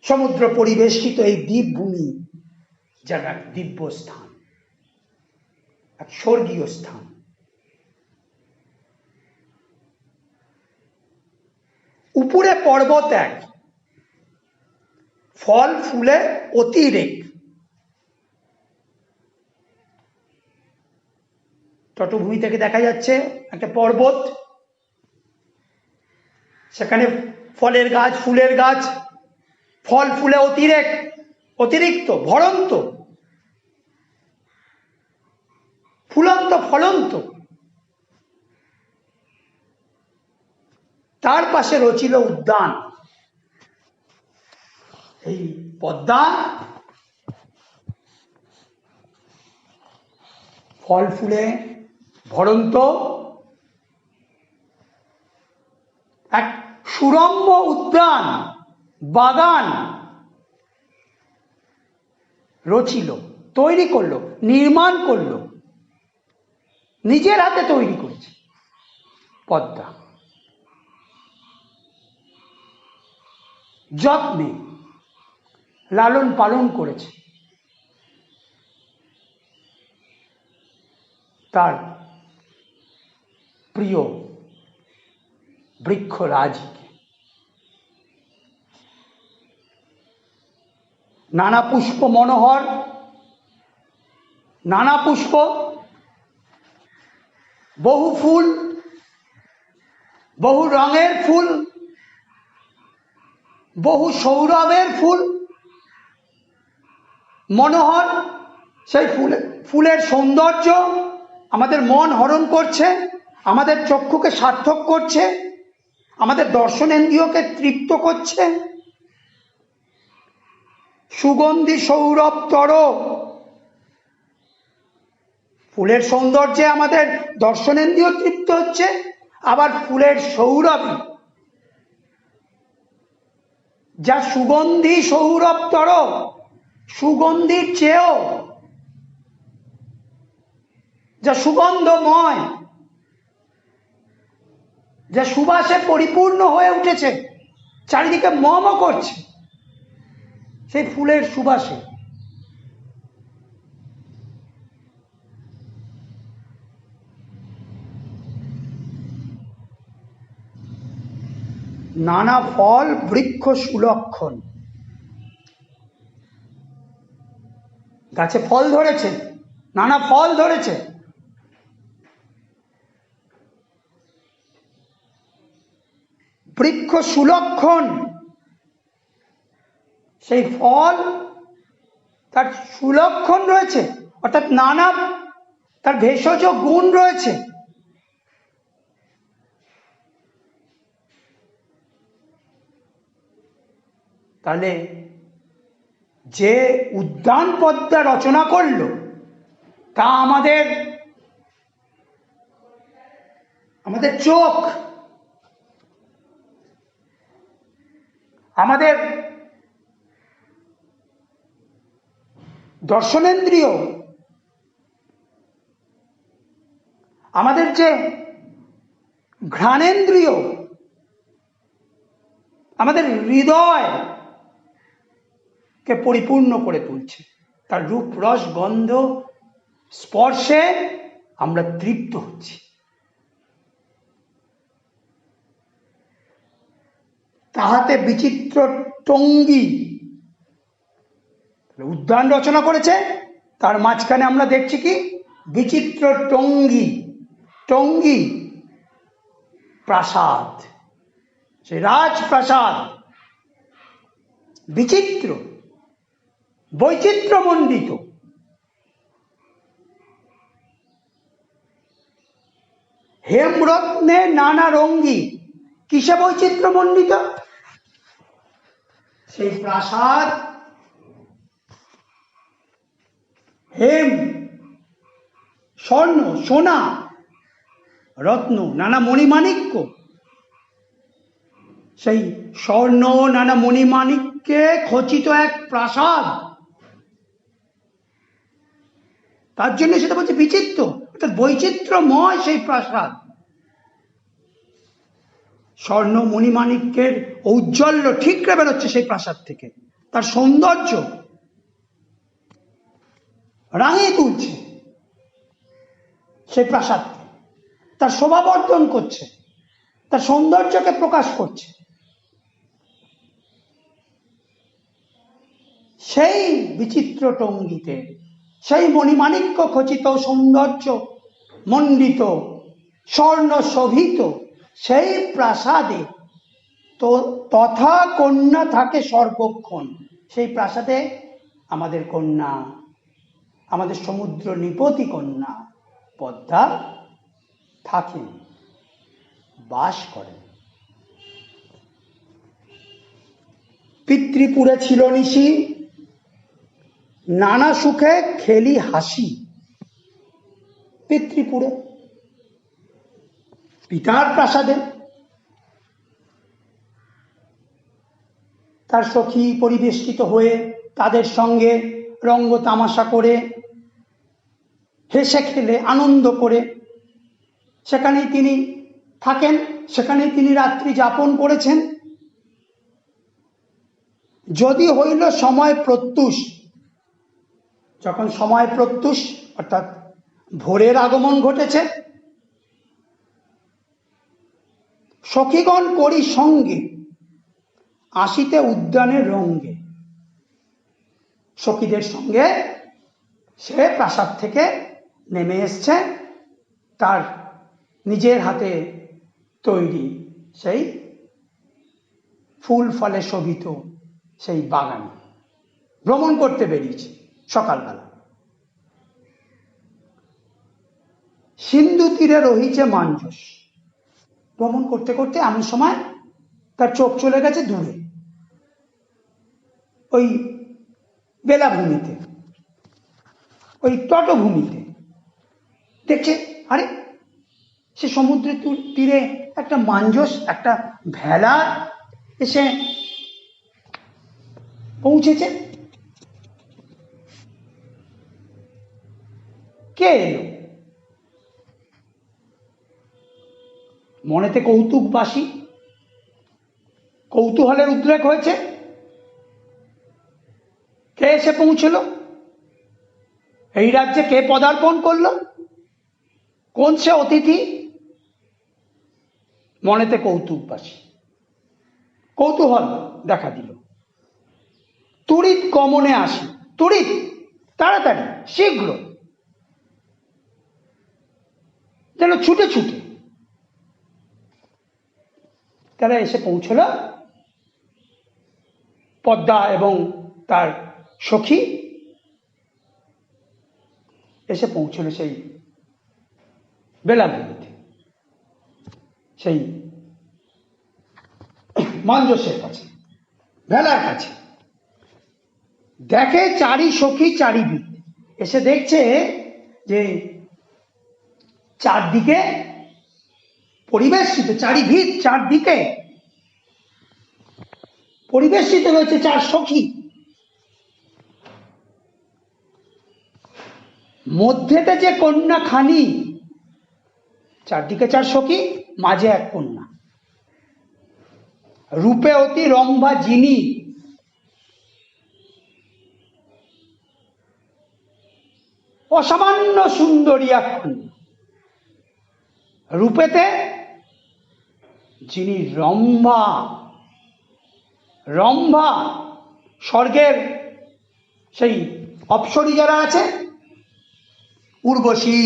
সমুদ্র পরিবেষ্টিত এই দ্বীপভূমি যেন এক দিব্য স্থান, এক স্বর্গীয় স্থান। উপরে পর্বত এক, ফল ফুলে অতিরেক। তটভূমি থেকে দেখা যাচ্ছে একটা পর্বত, সেখানে ফলের গাছ, ফুলের গাছ, ফল ফুলে অতিরেক, অতিরিক্ত, ভরন্ত, ফুলন্ত ফলন্ত। তার পাশে রচিল উদ্যান। এই পদ্মা ফল ফুলে ভরন্ত এক সুরম্য উদ্যান, বাগান রচিল, তৈরি করলো, নির্মাণ করলো, নিজের হাতে তৈরি করেছে পদ্মা। যত্নে লালন পালন করেছে তার প্রিয় বৃক্ষরাজিকে। নানা পুষ্প মনোহর, নানা পুষ্প, বহু ফুল, বহু রঙের ফুল, বহু সৌরভের ফুল, মনোহর। সেই ফুলের সৌন্দর্য আমাদের মন হরণ করছে, আমাদের চক্ষুকে সার্থক করছে, আমাদের দর্শনেন্দ্রিয়কে তৃপ্ত করছে। সুগন্ধি সৌরভ তর, ফুলের সৌন্দর্যে আমাদের দর্শনেন্দ্রিয় তৃপ্ত হচ্ছে, আবার ফুলের সৌরভে যা সুগন্ধি সৌরভ তর, সুগন্ধির চেয়েও যা সুগন্ধময়, যা সুবাসে পরিপূর্ণ হয়ে উঠেছে, চারিদিকে মম করছে সেই ফুলের সুবাসে। নানা ফল বৃক্ষ সুলক্ষণ, গাছে ফল ধরেছে, নানা ফল ধরেছে। বৃক্ষ সুলক্ষণ, সেই ফল তার সুলক্ষণ রয়েছে, অর্থাৎ নানা তার ভেষজ গুণ রয়েছে। তাহলে যে উদ্যান পদ্মা রচনা করলো তা আমাদের চোখ, আমাদের দর্শনেন্দ্রিয়, আমাদের যে ঘ্রাণেন্দ্রিয়, আমাদের হৃদয় কে পরিপূর্ণ করে তুলছে। তার রূপ রস গন্ধ স্পর্শে আমরা তৃপ্ত হচ্ছি। তাহাতে বিচিত্র টঙ্গী, উদ্যান রচনা করেছে, তার মাঝখানে আমরা দেখছি কি বিচিত্র টঙ্গী, টঙ্গী প্রাসাদ, সেই রাজপ্রাসাদ, বিচিত্র বৈচিত্র্যমণ্ডিত। হেমরত্নে নানা রঙ্গী, কিসে বৈচিত্র্যমণ্ডিত? সেই প্রাসাদ হেম, স্বর্ণ, সোনা, রত্ন, নানা মণিমাণিক্য, সেই স্বর্ণ নানা মণিমাণিক্যে খচিত এক প্রাসাদ। তার জন্য সেটা বলছে বিচিত্র, অর্থাৎ বৈচিত্র্যময় সেই প্রাসাদ। স্বর্ণ মণিমাণিক্যের ঔজ্জ্বল্য ঠিকরে বেরোচ্ছে সেই প্রাসাদ থেকে, তার সৌন্দর্য রাঙিয়ে তুলছে সেই প্রাসাদকে, তার শোভাবর্ধন করছে, তার সৌন্দর্যকে প্রকাশ করছে। সেই বিচিত্র টঙ্গিতে, সেই মণিমাণিক্য খচিত সৌন্দর্য মণ্ডিত স্বর্ণ শোভিত সেই প্রাসাদে তো তথা কন্যা থাকে সর্বক্ষণ। সেই প্রাসাদে আমাদের কন্যা, আমাদের সমুদ্র নিপতি কন্যা পদ্মা থাকেন, বাস করেন। পিতৃপুরে ছিল নিশি, নানা সুখে খেলি হাসি। পিতৃপুরে, পিতার প্রাসাদে তার সখী পরিবেষ্টিত হয়ে তাদের সঙ্গে রঙ্গ তামাশা করে, হেসে খেলে আনন্দ করে সেখানেই তিনি থাকেন, সেখানেই তিনি রাত্রি যাপন করেছেন। যদি হইল সময় প্রত্যুষ, যখন সময় প্রত্যুষ অর্থাৎ ভোরের আগমন ঘটেছে, সখীগণ করি সঙ্গে আসিতে উদ্যানের রঙ্গে। সখীদের সঙ্গে সে প্রাসাদ থেকে নেমে এসছে তার নিজের হাতে তৈরি সেই ফুল ফলে শোভিত সেই বাগানে ভ্রমণ করতে বেরিয়েছে সকালবেলা। সিন্ধু তীরে রহিছে মাঞ্জস। ভ্রমণ করতে করতে এমন সময় তার চোখ চলে গেছে দূরে, ওই বেলাভূমিতে, ওই তটভূমিতে। দেখছে আরে সে সমুদ্রের তীরে একটা মাঞ্জস, একটা ভেলা এসে পৌঁছেছে। কে এলো? মনেতে কৌতুকবাসী, কৌতূহলের উদ্রেক হয়েছে। কে এসে পৌঁছলো? এই রাজ্যে কে পদার্পণ করলো? কোন সে অতিথি? মনেতে কৌতুকবাসী, কৌতূহল দেখা দিল। তড়িৎ গমনে আসি, তড়িৎ, তাড়াতাড়ি, শীঘ্র, যেন ছুটে ছুটে তারা এসে পৌঁছল। পদ্মা এবং তার সখী এসে পৌঁছল সেই বেলাভূমিতে, সেই মাঞ্জসের কাছে, ভেলার কাছে। দেখে চারি সখী চারিবিদ। এসে দেখছে যে চারদিকে পরিবেষ্টিত, চারিভিত, চারদিকে পরিবেষ্টিত হয়েছে চার সখী। মধ্যেতে যে কন্যা খানি, চারদিকে চার সখী, মাঝে এক কন্যা। রূপে অতি রম্ভা যিনি, অসামান্য সুন্দরী এক কন্যা। রূপেতে যিনি রম্ভা, রম্ভা স্বর্গের সেই অপ্সরী যারা আছে, উর্বশী,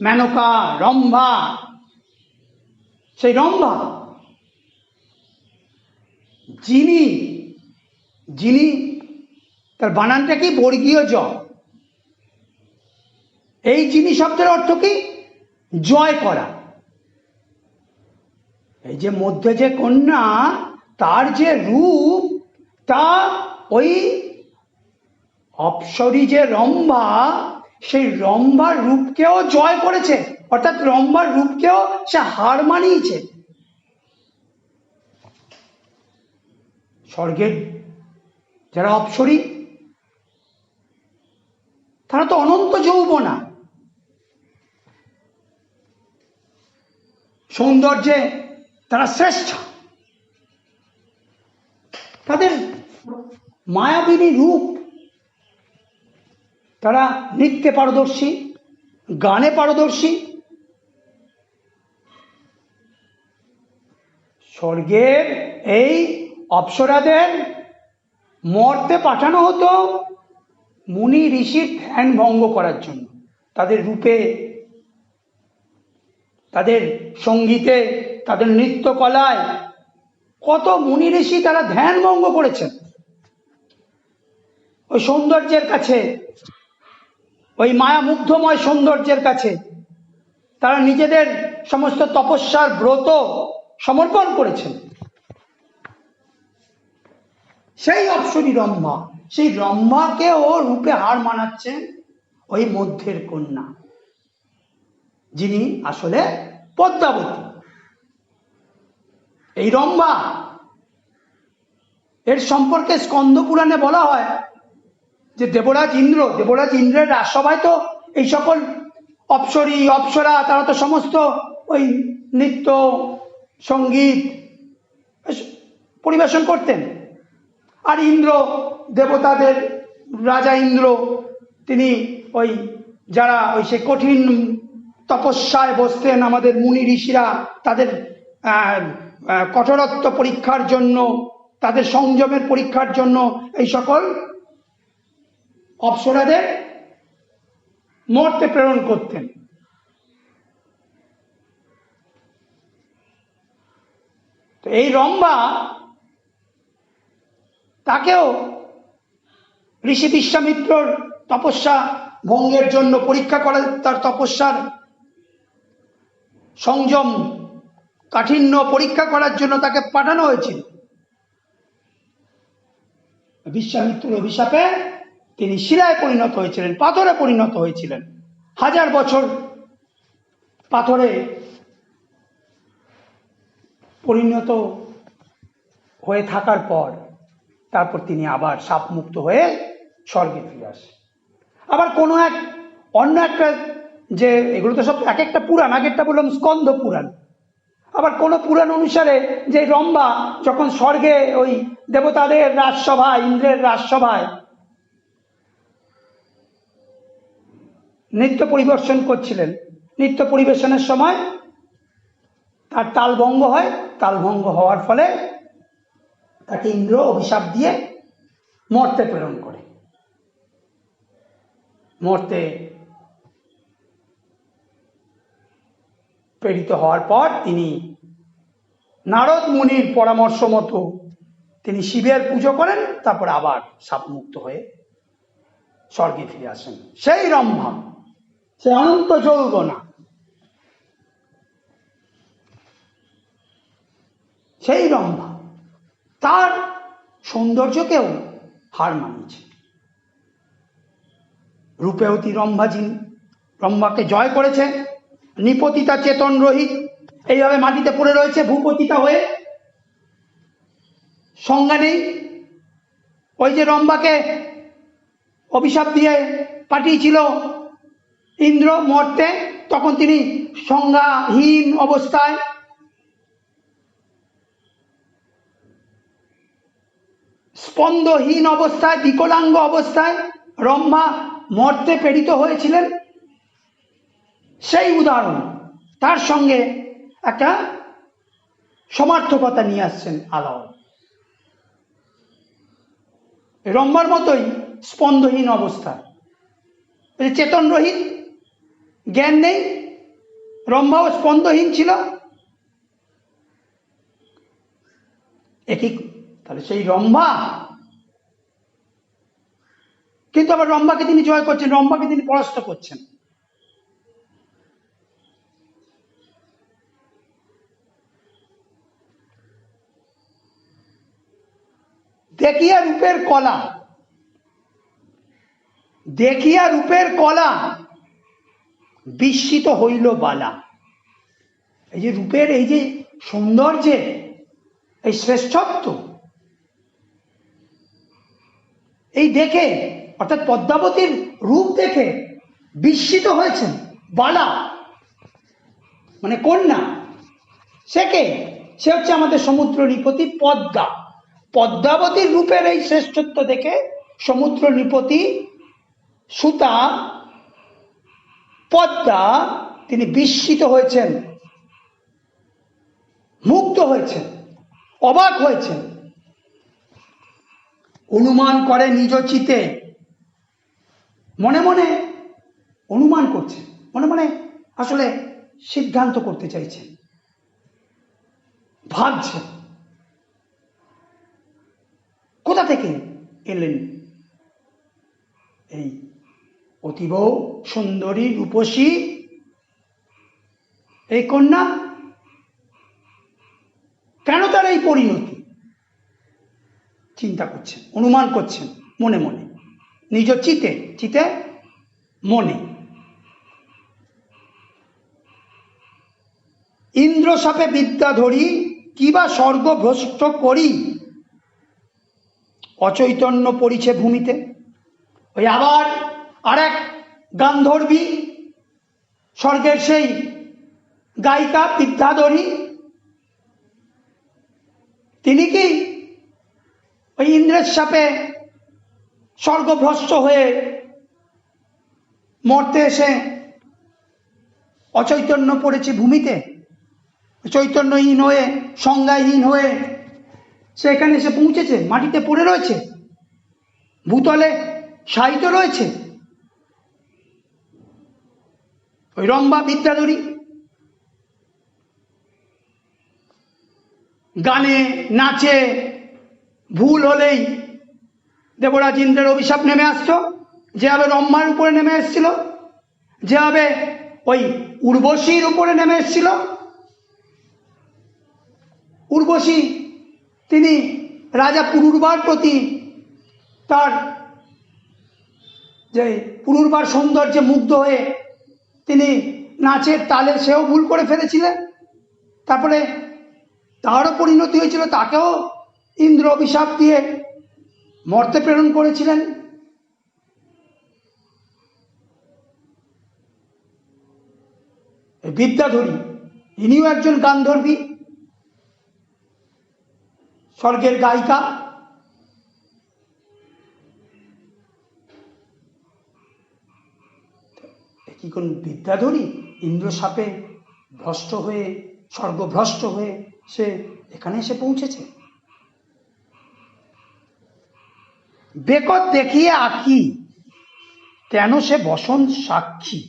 মেনকা, রম্ভা, সেই রম্ভা। যিনি, যিনি তার বানানটা কি? বর্গীয় জ। এই যিনি শব্দের অর্থ কি? জয় করা। এই যে মধ্যে যে কন্যা, তার যে রূপ, তা ওই অপ্সরী যে রম্ভা, সেই রম্ভার রূপকেও জয় করেছে, অর্থাৎ রম্ভার রূপকেও সে হার মানিয়েছে। স্বর্গের যারা অপ্সরী, তারা তো অনন্ত যৌবনা, সৌন্দর্যে তারা শ্রেষ্ঠ। তাদের মায়াবিনী রূপ, তারা নৃত্যে পারদর্শী, গানে পারদর্শী। স্বর্গের এই অপ্সরাদের মর্তে পাঠানো হতো মুনি ঋষির ধ্যান ভঙ্গ করার জন্য। তাদের রূপে, তাদের সঙ্গীতে, তাদের নৃত্য কলায় কত মুনি ঋষি তারা ধ্যান ভঙ্গ করেছেন। ওই সৌন্দর্যের কাছে, ওই মায়ামুগ্ধময় সৌন্দর্যের কাছে তারা নিজেদের সমস্ত তপস্যার ব্রত সমর্পণ করেছেন। সেই অপ্সরী রম্ভা, সেই রম্ভাকে ও রূপে হার মানাচ্ছেন ওই মধ্যের কন্যা, যিনি আসলে পদ্মাবতী। এই রম্ভা, এর সম্পর্কে স্কন্দ পুরাণে বলা হয় যে দেবরাজ ইন্দ্র, দেবরাজ ইন্দ্রের রাজসভায় তো এই সকল অপ্সরী, অপ্সরা, তারা তো সমস্ত ওই নৃত্য, সঙ্গীত পরিবেশন করতেন। আর ইন্দ্র, দেবতাদের রাজা ইন্দ্র, তিনি ওই যারা ওই সে কঠিন তপস্যায় বসতেন, আমাদের মুনি ঋষিরা, তাদের কঠোরত্ব পরীক্ষার জন্য, তাদের সংযমের পরীক্ষার জন্য এই সকল অপ্সরাদের মর্তে প্রেরণ করতেন। তো এই রম্ভা তাকেও ঋষি বিশ্বামিত্রর তপস্যা ভঙ্গের জন্য পরীক্ষা করে, তার তপস্যার সংযম কাঠিন্য পরীক্ষা করার জন্য তাকে পাঠানো হয়েছিল। বিশ্বামিত্রের অভিশাপে তিনি শিলায় পরিণত হয়েছিলেন, পাথরে পরিণত হয়েছিলেন। 1000 বছর পাথরে পরিণত হয়ে থাকার পর তারপর তিনি আবার সাপমুক্ত হয়ে স্বর্গে ফিরে আসেন। আবার কোনো এক অন্য একটা, যে এগুলো তো সব এক একটা পুরাণ, আগেরটা বললাম স্কন্দ পুরাণ। আবার কোন পুরাণ অনুসারে যে রম্ভা যখন স্বর্গে ওই দেবতাদের রাজসভায়, ইন্দ্রের রাজসভায় নৃত্য পরিবেশন করছিলেন, নৃত্য পরিবেশনের সময় তার তালভঙ্গ হয়। তালভঙ্গ হওয়ার ফলে তাকে ইন্দ্র অভিশাপ দিয়ে মর্তে প্রেরণ করে। মর্তে প্রেরিত হওয়ার পর তিনি নারদ মুনির পরামর্শ মতো তিনি শিবের পুজো করেন, তারপর আবার সাপমুক্ত হয়ে স্বর্গে ফিরে আসেন। সেই রম্ভা, সে অনন্ত যৌবনা, সেই রম্ভা তার সৌন্দর্যকেও হার মানিয়েছে। রূপেবতী রম্ভা, যিনি রম্ভাকে জয় করেছে, নিপতিতা চেতন রহিত এইভাবে মাটিতে পড়ে রয়েছে ভূপতিতা হয়ে, সংজ্ঞা নেই। ওই যে রম্ভাকে অভিশাপ দিয়ে পাঠিয়েছিল ইন্দ্র মর্তে, তখন তিনি সংজ্ঞাহীন অবস্থায়, স্পন্দহীন অবস্থায়, বিকলাঙ্গ অবস্থায় রম্ভা মর্তে প্রেরিত হয়েছিলেন। সেই উদাহরণ তার সঙ্গে একটা সমার্থকতা নিয়ে আসছেন আলাও। রম্ভার মতোই স্পন্দহীন অবস্থা, চেতন রহিত, জ্ঞান নেই, রম্ভাও স্পন্দহীন ছিল। একই, তাহলে সেই রম্ভা, কিন্তু আবার রম্ভাকে তিনি জয় করছেন, রম্ভাকে তিনি পরাস্ত করছেন। দেখিয়া রূপের কলা, দেখিয়া রূপের কলা বিস্মিত হইল বালা। এই যে রূপের এই যে সৌন্দর্যে, এই শ্রেষ্ঠত্ব, এই দেখে, অর্থাৎ পদ্মাবতীর রূপ দেখে বিস্মিত হয়েছেন বালা, মানে কন্যা। সে কে? সে হচ্ছে আমাদের সমুদ্র নৃপতি পদ্মা। পদ্মাবতীর রূপের এই শ্রেষ্ঠত্ব দেখে সমুদ্র নৃপতি সুতা পদ্মা তিনি বিস্মিত হয়েছেন, মুগ্ধ হয়েছেন, অবাক হয়েছেন। অনুমান করে নিজ চিতে, মনে মনে অনুমান করছেন, মনে মনে আসলে সিদ্ধান্ত করতে চাইছেন, ভাবছেন কোথা থেকে এলেন এই অতীব সুন্দরী রূপসী এই কন্যা, কেন তার এই পরিণতি? চিন্তা করছেন, অনুমান করছেন মনে মনে, নিজ চিতে, চিতে মনে। ইন্দ্র সাপে বিদ্যা ধরি, কিবা স্বর্গ ভ্রষ্ট করি, অচৈতন্য পড়িছে ভূমিতে। ওই আবার আর এক গান্ধর্বী, স্বর্গের সেই গায়িকা বিদ্যাধরী, তিনি কি ওই ইন্দ্রের সাপে স্বর্গভ্রষ্ট হয়ে মর্তে এসে অচৈতন্য পড়েছে ভূমিতে? চৈতন্যহীন হয়ে, সংজ্ঞাহীন হয়ে সে এখানে এসে পৌঁছেছে, মাটিতে পড়ে রয়েছে, ভূতলে শায়িত রয়েছে। ওই রম্ভা বিদ্যাধরী গানে নাচে ভুল হলেই দেবরাজ ইন্দ্রের অভিশাপ নেমে আসতো, যেভাবে রম্ভার উপরে নেমে এসেছিল, যেভাবে ওই উর্বশীর উপরে নেমে এসেছিল। উর্বশী তিনি রাজা পুরুরবার প্রতি তার যে পুরুরবার সৌন্দর্যে মুগ্ধ হয়ে তিনি নাচের তালে সেও ভুল করে ফেলেছিলেন। তারপরে তারও পরিণতি হয়েছিল, তাকেও ইন্দ্র অভিশাপ দিয়ে মর্তে প্রেরণ করেছিলেন। বিদ্যাধরী ইনিও একজন গান্ধর্বী, স্বর্গের গায়িকা। কি কোন বিদ্যাধরী ইন্দ্র শাপে ভ্রষ্ট হয়ে, স্বর্গভ্রষ্ট হয়ে সে এখানে এসে পৌঁছেছে? বেকত দেখিয়ে আঁকি কেন সে বসন সাক্ষী।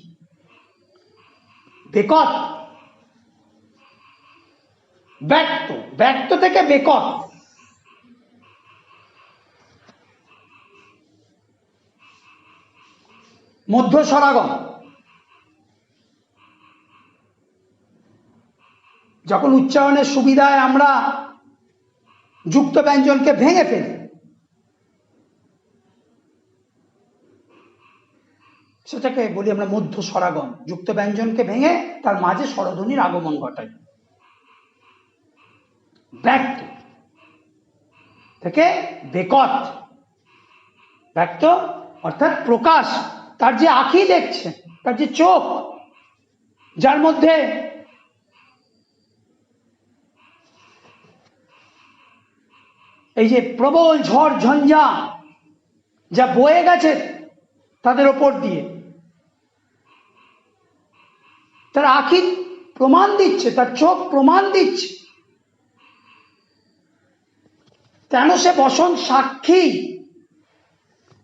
বেকত, ব্যক্ত, ব্যক্ত থেকে বেকত। মধ্য স্বরাগম। যখন উচ্চারণের সুবিধায় আমরা যুক্ত ব্যঞ্জনকে ভেঙে ফেলি, সেটাকে বলি আমরা মধ্য স্বরাগম। যুক্ত ব্যঞ্জনকে ভেঙে তার মাঝে স্বরধ্বনির আগমন ঘটাই। ব্যক্ত থেকে বেকত। ব্যক্ত অর্থাৎ প্রকাশ, তার যে আঁখি দেখছে, তার যে চোখ, যার মধ্যে এই যে প্রবল ঝড় ঝঞ্ঝা যা বয়ে গেছে তাদের ওপর দিয়ে, তার আঁখি প্রমাণ দিচ্ছে, তার চোখ প্রমাণ দিচ্ছে কেন সে বসন সাক্ষী।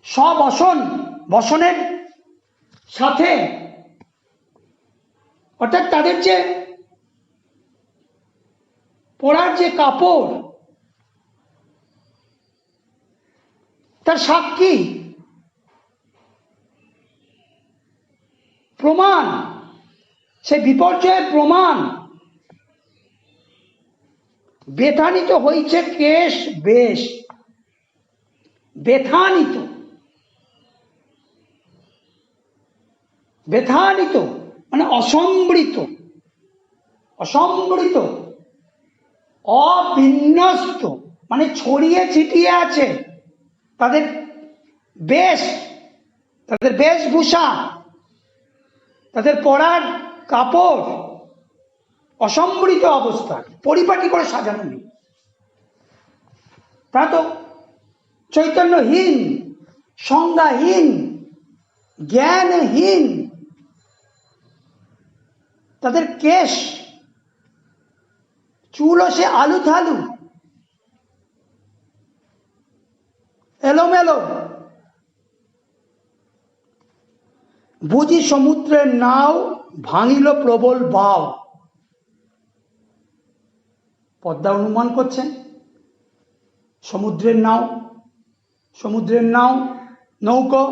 স্ববসন, বসনের সাথে, অর্থাৎ তাদের যে পরার যে কাপড়, তার সাক্ষী, প্রমাণ, সে বিপর্যয়ের প্রমাণ। বেথানিত হইছে কেশ বেশ। বেথানিত, বেথানিত মানে অসম্বৃত, অসম্বৃত, অবিন্যস্ত মানে ছড়িয়ে ছিটিয়ে আছে তাদের বেশ, তাদের বেশভূষা, তাদের পরার কাপড় অসম্বৃত অবস্থা, পরিপাটি করে সাজানো নেই। তা তো চৈতন্যহীন, সংজ্ঞাহীন, জ্ঞানহীন। তাদের কেশ, চুলও সে আলু থালু, এলোমেলো। বুঝি সমুদ্রের নাও ভাঙিল প্রবল বাও। পদ্মা অনুমান করছেন সমুদ্রের নাও, সমুদ্রের নাও, নৌকো।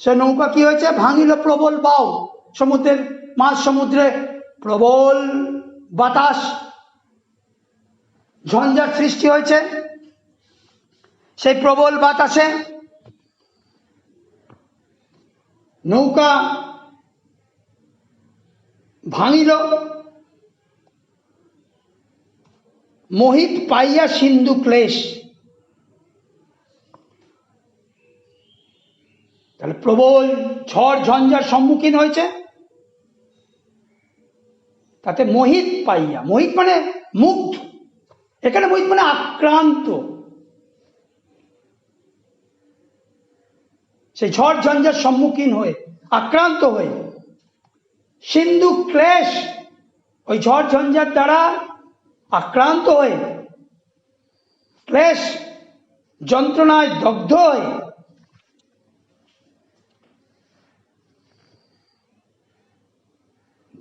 সে নৌকা কি হয়েছে? ভাঙিল প্রবল বাও। সমুদ্রের মাঝ সমুদ্রে প্রবল বাতাস, ঝঞ্ঝার সৃষ্টি হয়েছে। সেই প্রবল বাতাসে নৌকা ভাঙিল। মোহিত পাইয়া সিন্ধু ক্লেশ। তাহলে প্রবল ঝড় ঝঞ্ঝার সম্মুখীন হয়েছে, তাতে মোহিত পাইয়া, মোহিত মানে মুগ্ধ, এখানে মোহিত মানে আক্রান্ত। সেই ঝড় ঝঞ্ঝার সম্মুখীন হয়ে, আক্রান্ত হয়ে, সিন্ধু ক্লেশ ওই ঝড় ঝঞ্ঝার দ্বারা আক্রান্ত হয়ে, ক্লেশ যন্ত্রণায় দগ্ধ হয়ে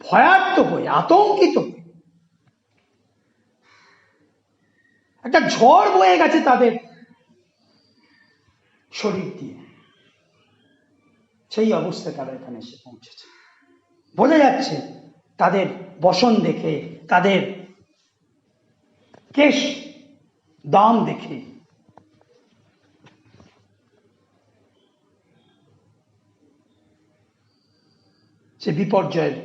ভয়ার্ত হয়ে, আতঙ্কিত হয়ে, একটা ঝড় বয়ে গেছে তাদের শরীর দিয়ে। সেই অবস্থায় তারা এখানে এসে পৌঁছেছে। বোঝা যাচ্ছে তাদের বসন দেখে, তাদের কেশ দাম দেখে। সে বিপর্যয়ের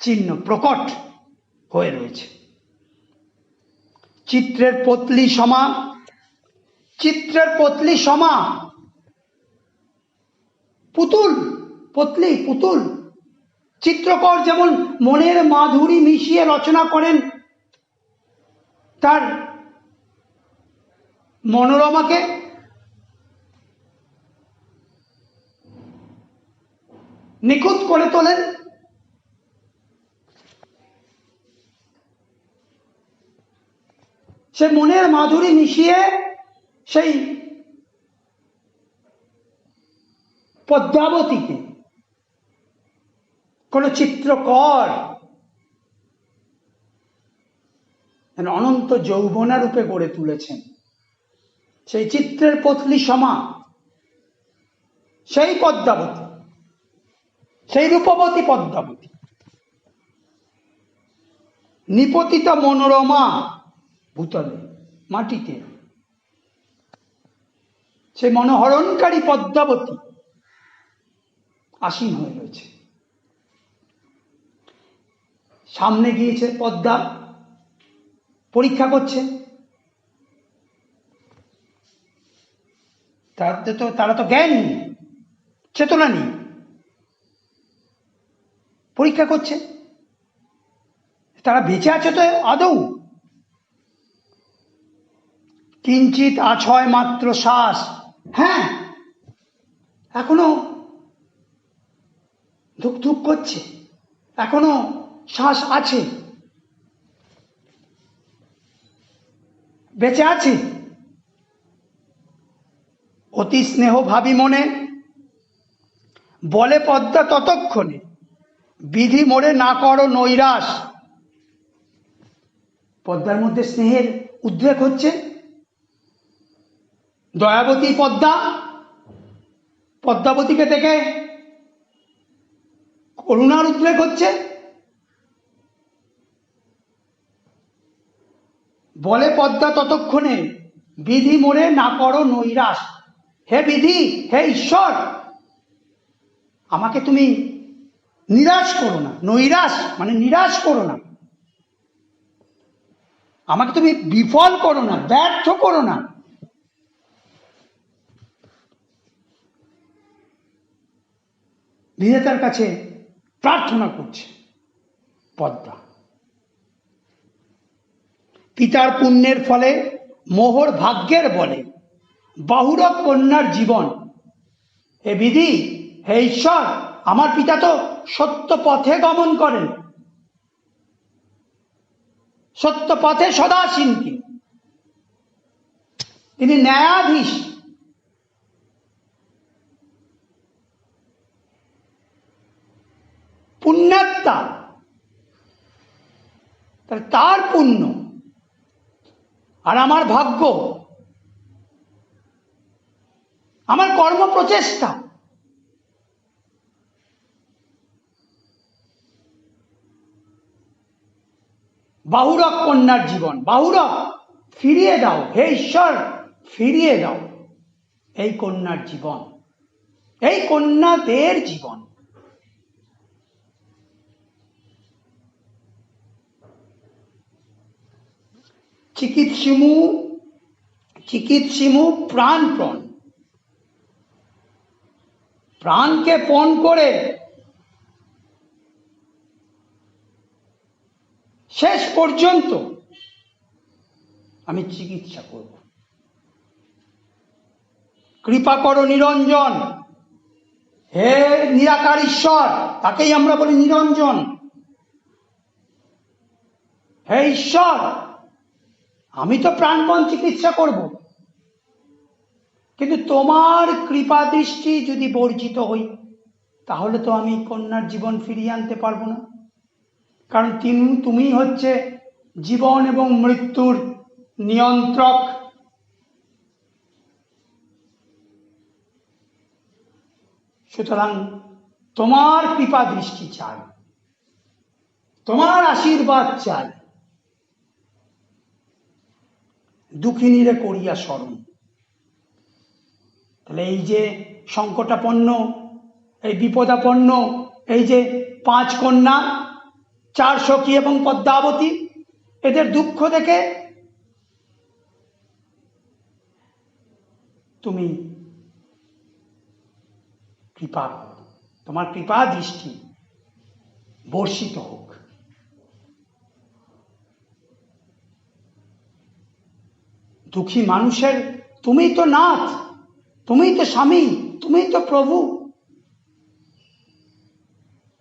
চিহ্ন প্রকট হয়ে রয়েছে। চিত্রের পতলি সমা, চিত্রের পতলি সমা পুতুল, পতলি পুতুল। চিত্রকর যেমন মনের মাধুরী মিশিয়ে রচনা করেন তার মনোরমাকে, নিখুঁত করে তোলেন, সে মনের মাধুরী মিশিয়ে সেই পদ্মাবতীকে কোন চিত্রকর অনন্ত যৌবনা রূপে গড়ে তুলেছেন। সেই চিত্রের পতলি সমা, সেই পদ্মাবতী, সেই রূপবতী পদ্মাবতী, নিপতিত মনোরমা ভূতলে, মাটিতে, সেই মনোহরণকারী পদ্মাবতী আসীন হয়ে রয়েছে। সামনে গিয়েছে পদ্মা, পরীক্ষা করছে। তারা তো জ্ঞান নেই, চেতনা নেই, পরীক্ষা করছে তারা বেঁচে আছে তো আদৌ। কিঞ্চিত আছয় মাত্র শ্বাস, হ্যাঁ এখনো ধুক ধুক করছে, এখনো শ্বাস আছে, বেঁচে আছে। অতি স্নেহ ভাবি মনে বলে পদ্মা ততক্ষণে, বিধি মোড়ে না করো নৈরাশ। পদ্মার মধ্যে স্নেহের উদ্রেক হচ্ছে। দয়াবতী পদ্মা, পদ্মাবতীকে দেখে করুণার উদ্রেক হচ্ছে। বলে পদ্মা ততক্ষণে, বিধি মোড়ে না করো নৈরাশ। হে বিধি, হে ঈশ্বর, আমাকে তুমি নিরাশ করো না। নৈরাশ মানে নিরাশ করো না, আমাকে তুমি বিফল করো না, ব্যর্থ করো না। বিধাতার কাছে প্রার্থনা করছে পদ্মা। পিতার পুণ্যের ফলে, মোহর ভাগ্যের বলে, বাহুরক কন্যার জীবন। হে বিধি, হে ঈশ্বর, আমার পিতা তো সত্য পথে গমন করেন, সত্য পথে সদাসীন তিনি ন্যায়াধীশ। পুণ্যাত্মা, তার পুণ্য আর আমার ভাগ্য, আমার কর্ম প্রচেষ্টা। বাহুরক কন্যার জীবন, বাহুরক ফিরিয়ে দাও, হে ঈশ্বর ফিরিয়ে দাও এই কন্যার জীবন, এই কন্যাদের জীবন। চিকিৎসিমু, চিকিৎসিমু প্রাণপণ, প্রাণকে পণ করে শেষ পর্যন্ত আমি চিকিৎসা করব। কৃপা করো নিরঞ্জন, হে নিরাকার ঈশ্বর, তাকেই আমরা বলি নিরঞ্জন। হে ঈশ্বর, আমি তো প্রাণপণ চিকিৎসা করব, কিন্তু তোমার কৃপা দৃষ্টি যদি বর্জিত হই, তাহলে তো আমি কন্যার জীবন ফিরিয়ে আনতে পারবো না। কারণ তুমি হচ্ছে জীবন এবং মৃত্যুর নিয়ন্ত্রক। সুতরাং তোমার কৃপা দৃষ্টি চাই, তোমার আশীর্বাদ চাই। দুঃখিনীরে করিয়া স্মরণ। তাহলে এই যে সংকটাপন্ন, এই বিপদাপন্ন, এই যে 5 কন্যা, 4 সখী এবং পদ্মাবতী, এদের দুঃখ দেখে তুমি কৃপা করো, তোমার কৃপা দৃষ্টি বর্ষিত হোক। দুঃখী মানুষের তুমি তো নাথ, তুমি তো স্বামী, তুমি তো প্রভু।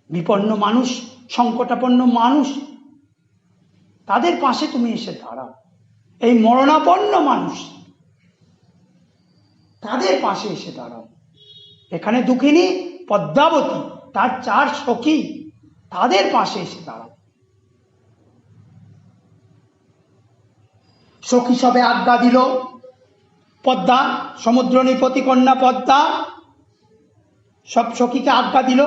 বিপন্ন মানুষ, সংকটাপন্ন মানুষ, তাদের পাশে তুমি এসে দাঁড়াও। এই মরণাপন্ন মানুষ, তাদের পাশে এসে দাঁড়াও। এখানে দুঃখিনী পদ্মাবতী, তার 4 সখী, তাদের পাশে এসে দাঁড়াও। সখী সবে আজ্ঞা দিল। পদ্মা, সমুদ্র নিপতি কন্যা পদ্মা সব সখীকে আজ্ঞা দিল,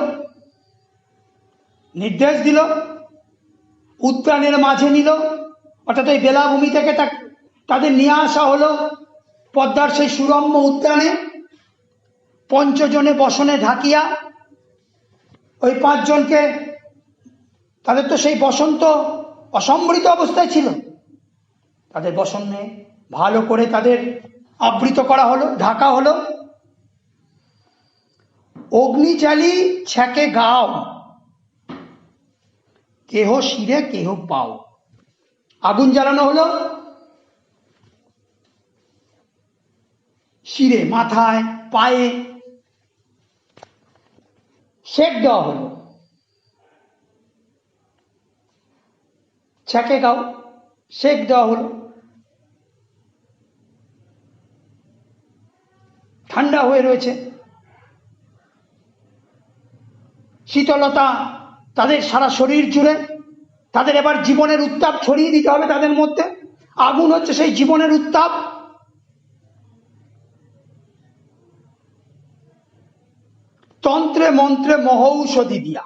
নির্দেশ দিল, উদ্যানের মাঝে নিল। অর্থাৎ এই বেলাভূমি থেকে তাদের নিয়ে আসা হলো পদ্মার সেই সুরম্য উদ্যানে। 5 জনে বসনে ঢাকিয়া ওই 5 জনকে, তাদের তো সেই বসন্ত অসম্বৃত অবস্থায় ছিল, তাদের বসনে ভালো করে তাদের আবৃত করা হলো, ঢাকা হলো। অগ্নি জ্বালি ছ্যাঁকে গাও, কেহ শিরে কেহ পাও। আগুন জ্বালানো হলো শিরে, মাথায়, পায়ে সেক দেওয়া হলো। ছ্যাঁকে গাও, সেক দেওয়া হলো। ঠান্ডা হয়ে রয়েছে, শীতলতা তাদের সারা শরীর জুড়ে। তাদের এবার জীবনের উত্তাপ ছড়িয়ে দিতে হবে তাদের মধ্যে। আগুন হচ্ছে সেই জীবনের উত্তাপ। তন্ত্রে মন্ত্রে মহৌষধি দিয়া,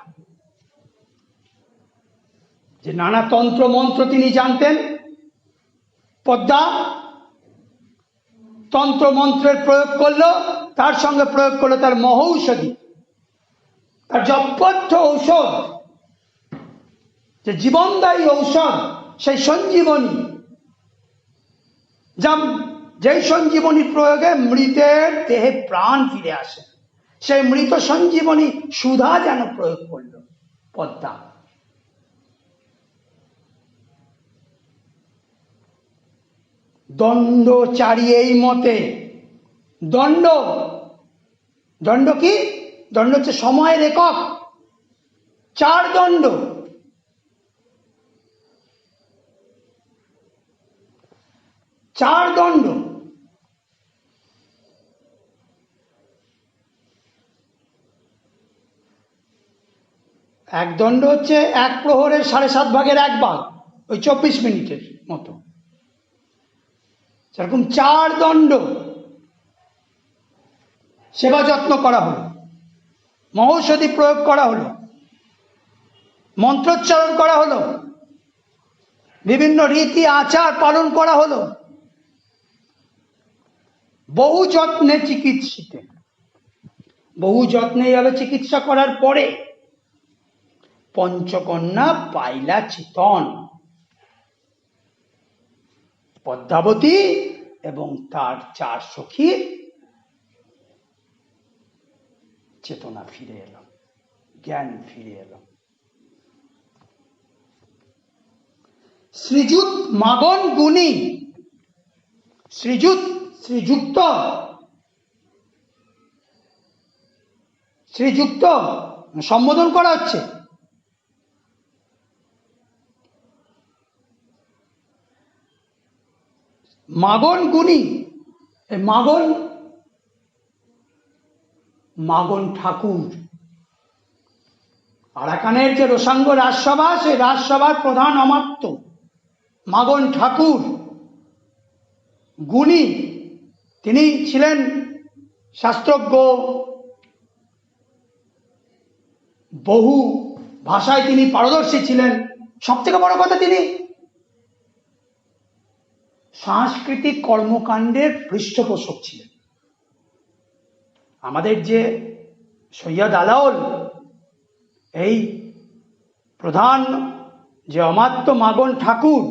যে নানা তন্ত্র মন্ত্র তিনি জানতেন, পদ্মা তন্ত্র মন্ত্রের প্রয়োগ করলো, তার সঙ্গে প্রয়োগ করলো তার মহৌষধি, তার জপথ্য ঔষধ, যে জীবনদায়ী ঔষধ, সেই সঞ্জীবনী, যেই সঞ্জীবনী প্রয়োগে মৃতের দেহে প্রাণ ফিরে আসে, সেই মৃত সঞ্জীবনী সুধা যেন প্রয়োগ করল পদ্মা। দণ্ড চারি এই মতে। দণ্ড, দণ্ড কি? দণ্ড হচ্ছে সময়ের একক। 4 দণ্ড, 4 দণ্ড। এক দণ্ড হচ্ছে 1 প্রহরের 7.5 ভাগের 1 ভাগ, ওই 24 মিনিটের মতো। সেরকম 4 দণ্ড সেবা যত্ন করা হলো, মহৌষধি প্রয়োগ করা হলো, মন্ত্রোচ্চারণ করা হলো, বিভিন্ন রীতি আচার পালন করা হলো। বহু যত্নে চিকিৎসিতে, বহু যত্নে এইভাবে চিকিৎসা করার পরে পঞ্চকন্যা পাইলা চিতন। পদ্মাবতী এবং তার 4 সখীর চেতনা ফিরে এলো, জ্ঞান ফিরে এলো। শ্রীযুত মাগন গুণী, শ্রীযুত, শ্রীযুক্ত, শ্রীযুক্ত সম্বোধন করা হচ্ছে। মাগন গুণী, এই মাগন মাগন ঠাকুর। আরাকানের যে রোসাঙ্গ রাজসভা, সেই রাজসভার প্রধান অমাত্য মাগন ঠাকুর গুণী। তিনি ছিলেন শাস্ত্রজ্ঞ, বহু ভাষায় তিনি পারদর্শী ছিলেন। সব থেকে বড় কথা, তিনি সাংস্কৃতিক কর্মকাণ্ডের পৃষ্ঠপোষক ছিলেন। আমাদের যে সৈয়দ আলাওল, এই প্রধান যে অমাত্য মাগন ঠাকুর,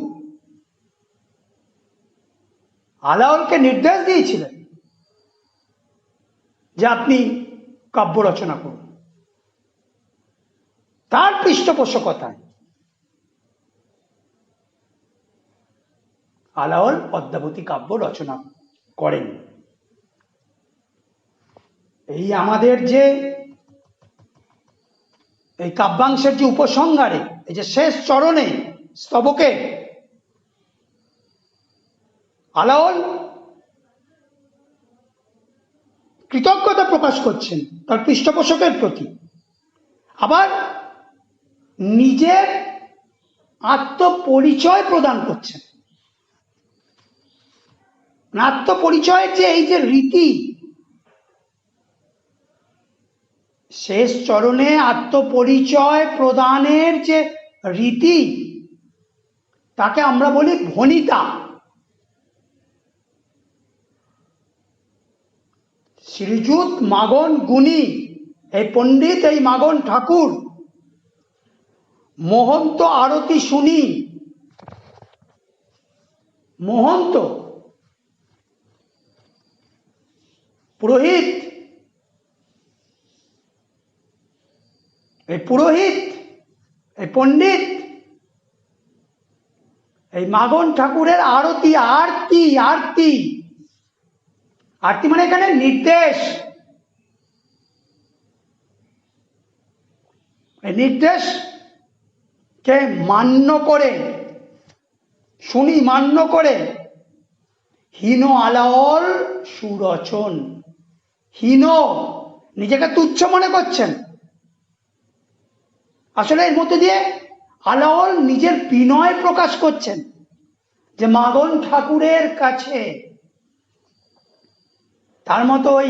আলাওলকে নির্দেশ দিয়েছিলেন যে আপনি কাব্য রচনা করুন। তার পৃষ্ঠপোষকতায় আলাওল পদ্মাবতী কাব্য রচনা করেন। এই আমাদের যে এই কাব্যাংশের যে উপসংহারে, এই যে শেষ চরণে স্তবকে আলাওল কৃতজ্ঞতা প্রকাশ করছেন তার পৃষ্ঠপোষকের প্রতি, আবার নিজের আত্মপরিচয় প্রদান করছেন। আত্মপরিচয়ের যে এই যে রীতি, শেষ চরণে আত্মপরিচয় প্রদানের যে রীতি, তাকে আমরা বলি ভণিতা। শ্রীযুত মাগন গুণী, এই পণ্ডিত, এই মাগন ঠাকুর মহন্ত আরতি শুনি। মহন্ত পুরোহিত, এই পুরোহিত, এই পণ্ডিত, এই মাগন ঠাকুরের আরতি, আরতি আরতি আরতি মানে এখানে নির্দেশ। এই নির্দেশকে মান্য করে, শুনি মান্য করে হীন আলাওল সুরচন। হীন, নিজেকে তুচ্ছ মনে করছেন। আসলে এর মধ্যে দিয়ে আলাওল নিজের বিনয় প্রকাশ করছেন যে মাগন ঠাকুরের কাছে, তার মতো ওই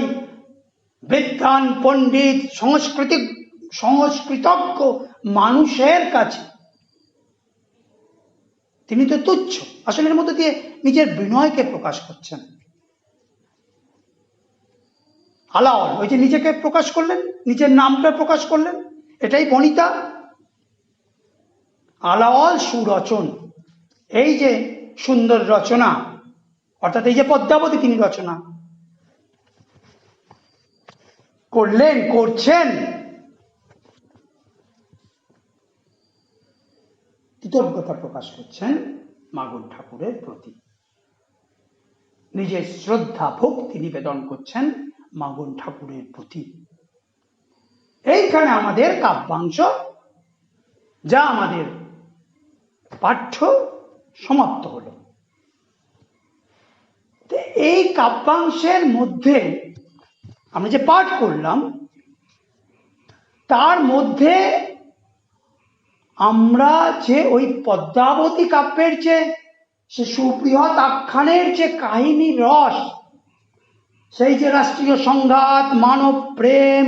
বিদ্বান পণ্ডিত সংস্কৃতজ্ঞ মানুষের কাছে তিনি তো তুচ্ছ। আসলে এর মধ্যে দিয়ে নিজের বিনয়কে প্রকাশ করছেন আলাওল। ওই যে নিজেকে প্রকাশ করলেন, নিজের নামটা প্রকাশ করলেন, এটাই বনিতা। আলাওল সুরচন, এই যে সুন্দর রচনা, অর্থাৎ এই যে পদ্মাবতী তিনি রচনা করলেন, করছেন, কৃতজ্ঞতা প্রকাশ করছেন মাগন ঠাকুরের প্রতি, নিজের শ্রদ্ধা ভক্তি নিবেদন করছেন মাগন ঠাকুরের প্রতি। এইখানে আমাদের কাব্যাংশ, যা আমাদের পাঠ্য, সমাপ্ত হল। এই কাব্যাংশের মধ্যে আমরা যে পাঠ করলাম, তার মধ্যে আমরা যে ওই পদ্মাবতী কাব্যের যে সে সুবৃহৎ আখ্যানের যে কাহিনী রস, সেই যে রাষ্ট্রীয় সংঘাত, মানব প্রেম,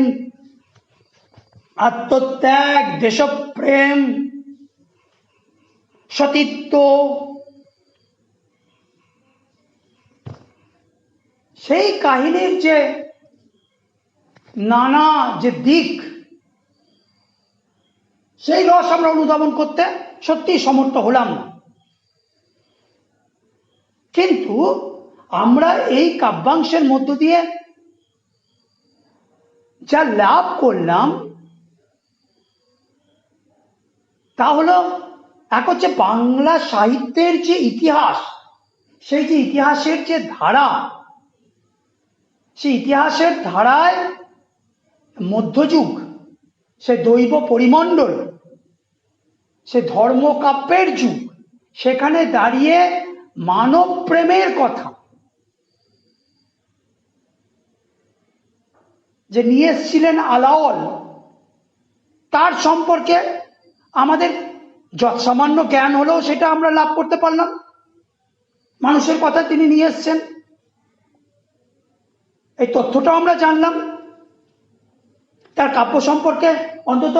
আত্মত্যাগ, দেশপ্রেম, সতীত্ব, সেই কাহিনীর যে নানা যে দিক, সেই রস আমরা অনুধাবন করতে সত্যি সমর্থ হলাম না। কিন্তু আমরা এই কাব্যাংশের মধ্য দিয়ে যা লাভ করলাম, তা হলো এক হচ্ছে বাংলা সাহিত্যের যে ইতিহাস, সেই যে ইতিহাসের যে ধারা, সেই ইতিহাসের ধারায় মধ্যযুগ, সে দৈব পরিমণ্ডল, সে ধর্মকাব্যের যুগ, সেখানে দাঁড়িয়ে মানব প্রেমের কথা যে নিয়ে এসেছিলেন আলাওল, তার সম্পর্কে আমাদের যৎসামান্য জ্ঞান হলেও সেটা আমরা লাভ করতে পারলাম। মানুষের কথা তিনি নিয়ে এসছেন, এই তথ্যটাও আমরা জানলাম। তার কাব্য সম্পর্কে অন্তত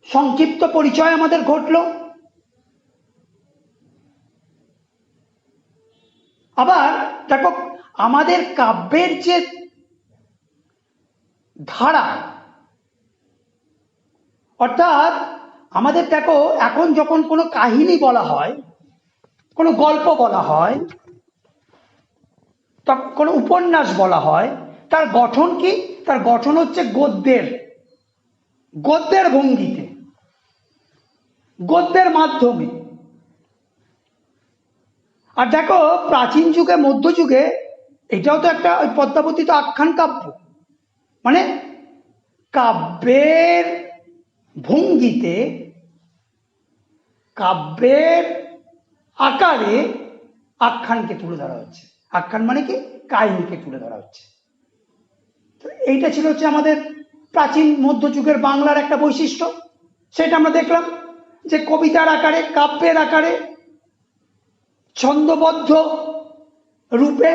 সংক্ষিপ্ত পরিচয় আমাদের ঘটল। আবার দেখো, আমাদের কাব্যের যে ধারা, অর্থাৎ আমাদের দেখো এখন যখন কোনো কাহিনী বলা হয়, কোনো গল্প বলা হয়, তখন কোনো উপন্যাস বলা হয়, তার গঠন কি? তার গঠন হচ্ছে গদ্যের ভঙ্গিতে, গদ্যের মাধ্যমে। আর দেখো প্রাচীন যুগে, মধ্যযুগে, এটাও তো একটা ওই পদ্মাবতী তো আখ্যান কাব্য, মানে কাব্যের ভঙ্গিতে, কাব্যের আকারে আখ্যানকে তুলে ধরা হচ্ছে। আখ্যান মানে কি? কাহিনীকে তুলে ধরা হচ্ছে। তো এইটা ছিল হচ্ছে আমাদের প্রাচীন মধ্যযুগের বাংলার একটা বৈশিষ্ট্য। সেটা আমরা দেখলাম যে কবিতার আকারে, কাব্যের আকারে, ছন্দবদ্ধ রূপে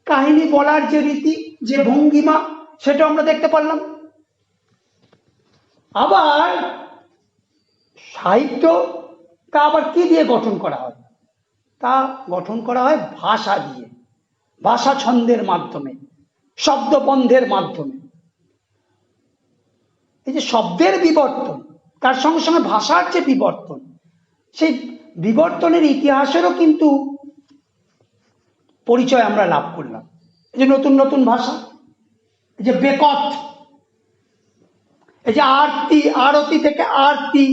কাহিনী বলার যে রীতি, যে ভঙ্গিমা, সেটা আমরা দেখতে পারলাম। আবার সাহিত্যটা আবার কি দিয়ে গঠন করা হয়? তা গঠন করা হয় ভাষা দিয়ে, ভাষা ছন্দের মাধ্যমে, শব্দবন্ধের মাধ্যমে। এই যে শব্দের বিবর্তন, তার সঙ্গে সঙ্গে ভাষার যে বিবর্তন, সেই বিবর্তনের ইতিহাসেরও কিন্তু পরিচয় আমরা লাভ করলাম। এই যে নতুন নতুন ভাষা, এই যে বেকত, এই যে আরতি, আরতি থেকে আরতি,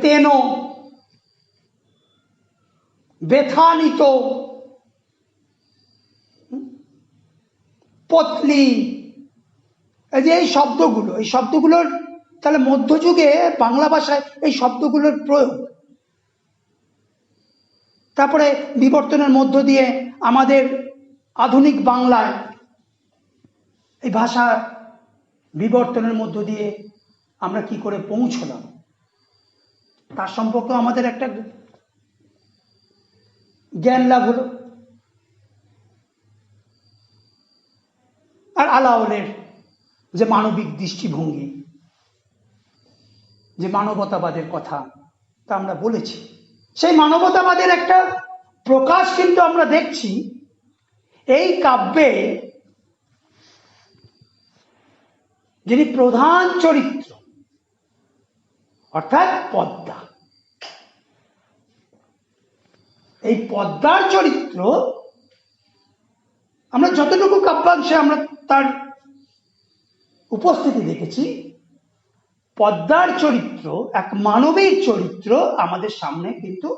তেনো, বেথানিত, পতলি, এই যে এই শব্দগুলোর তাহলে মধ্যযুগে বাংলা ভাষায় এই শব্দগুলোর প্রয়োগ। তারপরে বিবর্তনের মধ্য দিয়ে আমাদের আধুনিক বাংলায় এই ভাষা বিবর্তনের মধ্য দিয়ে আমরা কি করে পৌঁছলাম, তার সম্পর্কে আমাদের একটা জ্ঞান লাভ হলো। আর আলাওলের যে মানবিক দৃষ্টিভঙ্গি, যে মানবতাবাদের কথা তা আমরা বলেছি, সেই মানবতাবাদের একটা প্রকাশ কিন্তু আমরা দেখছি এই কাব্যে। যিনি প্রধান চরিত্র, অর্থাৎ পদ্মা, এই পদ্মার চরিত্র আমরা যতটুকু কাব্যাংশে আমরা তার উপস্থিতি দেখেছি, পদ্মার চরিত্র, এক মানবীর চরিত্র আমাদের সামনে কিন্তু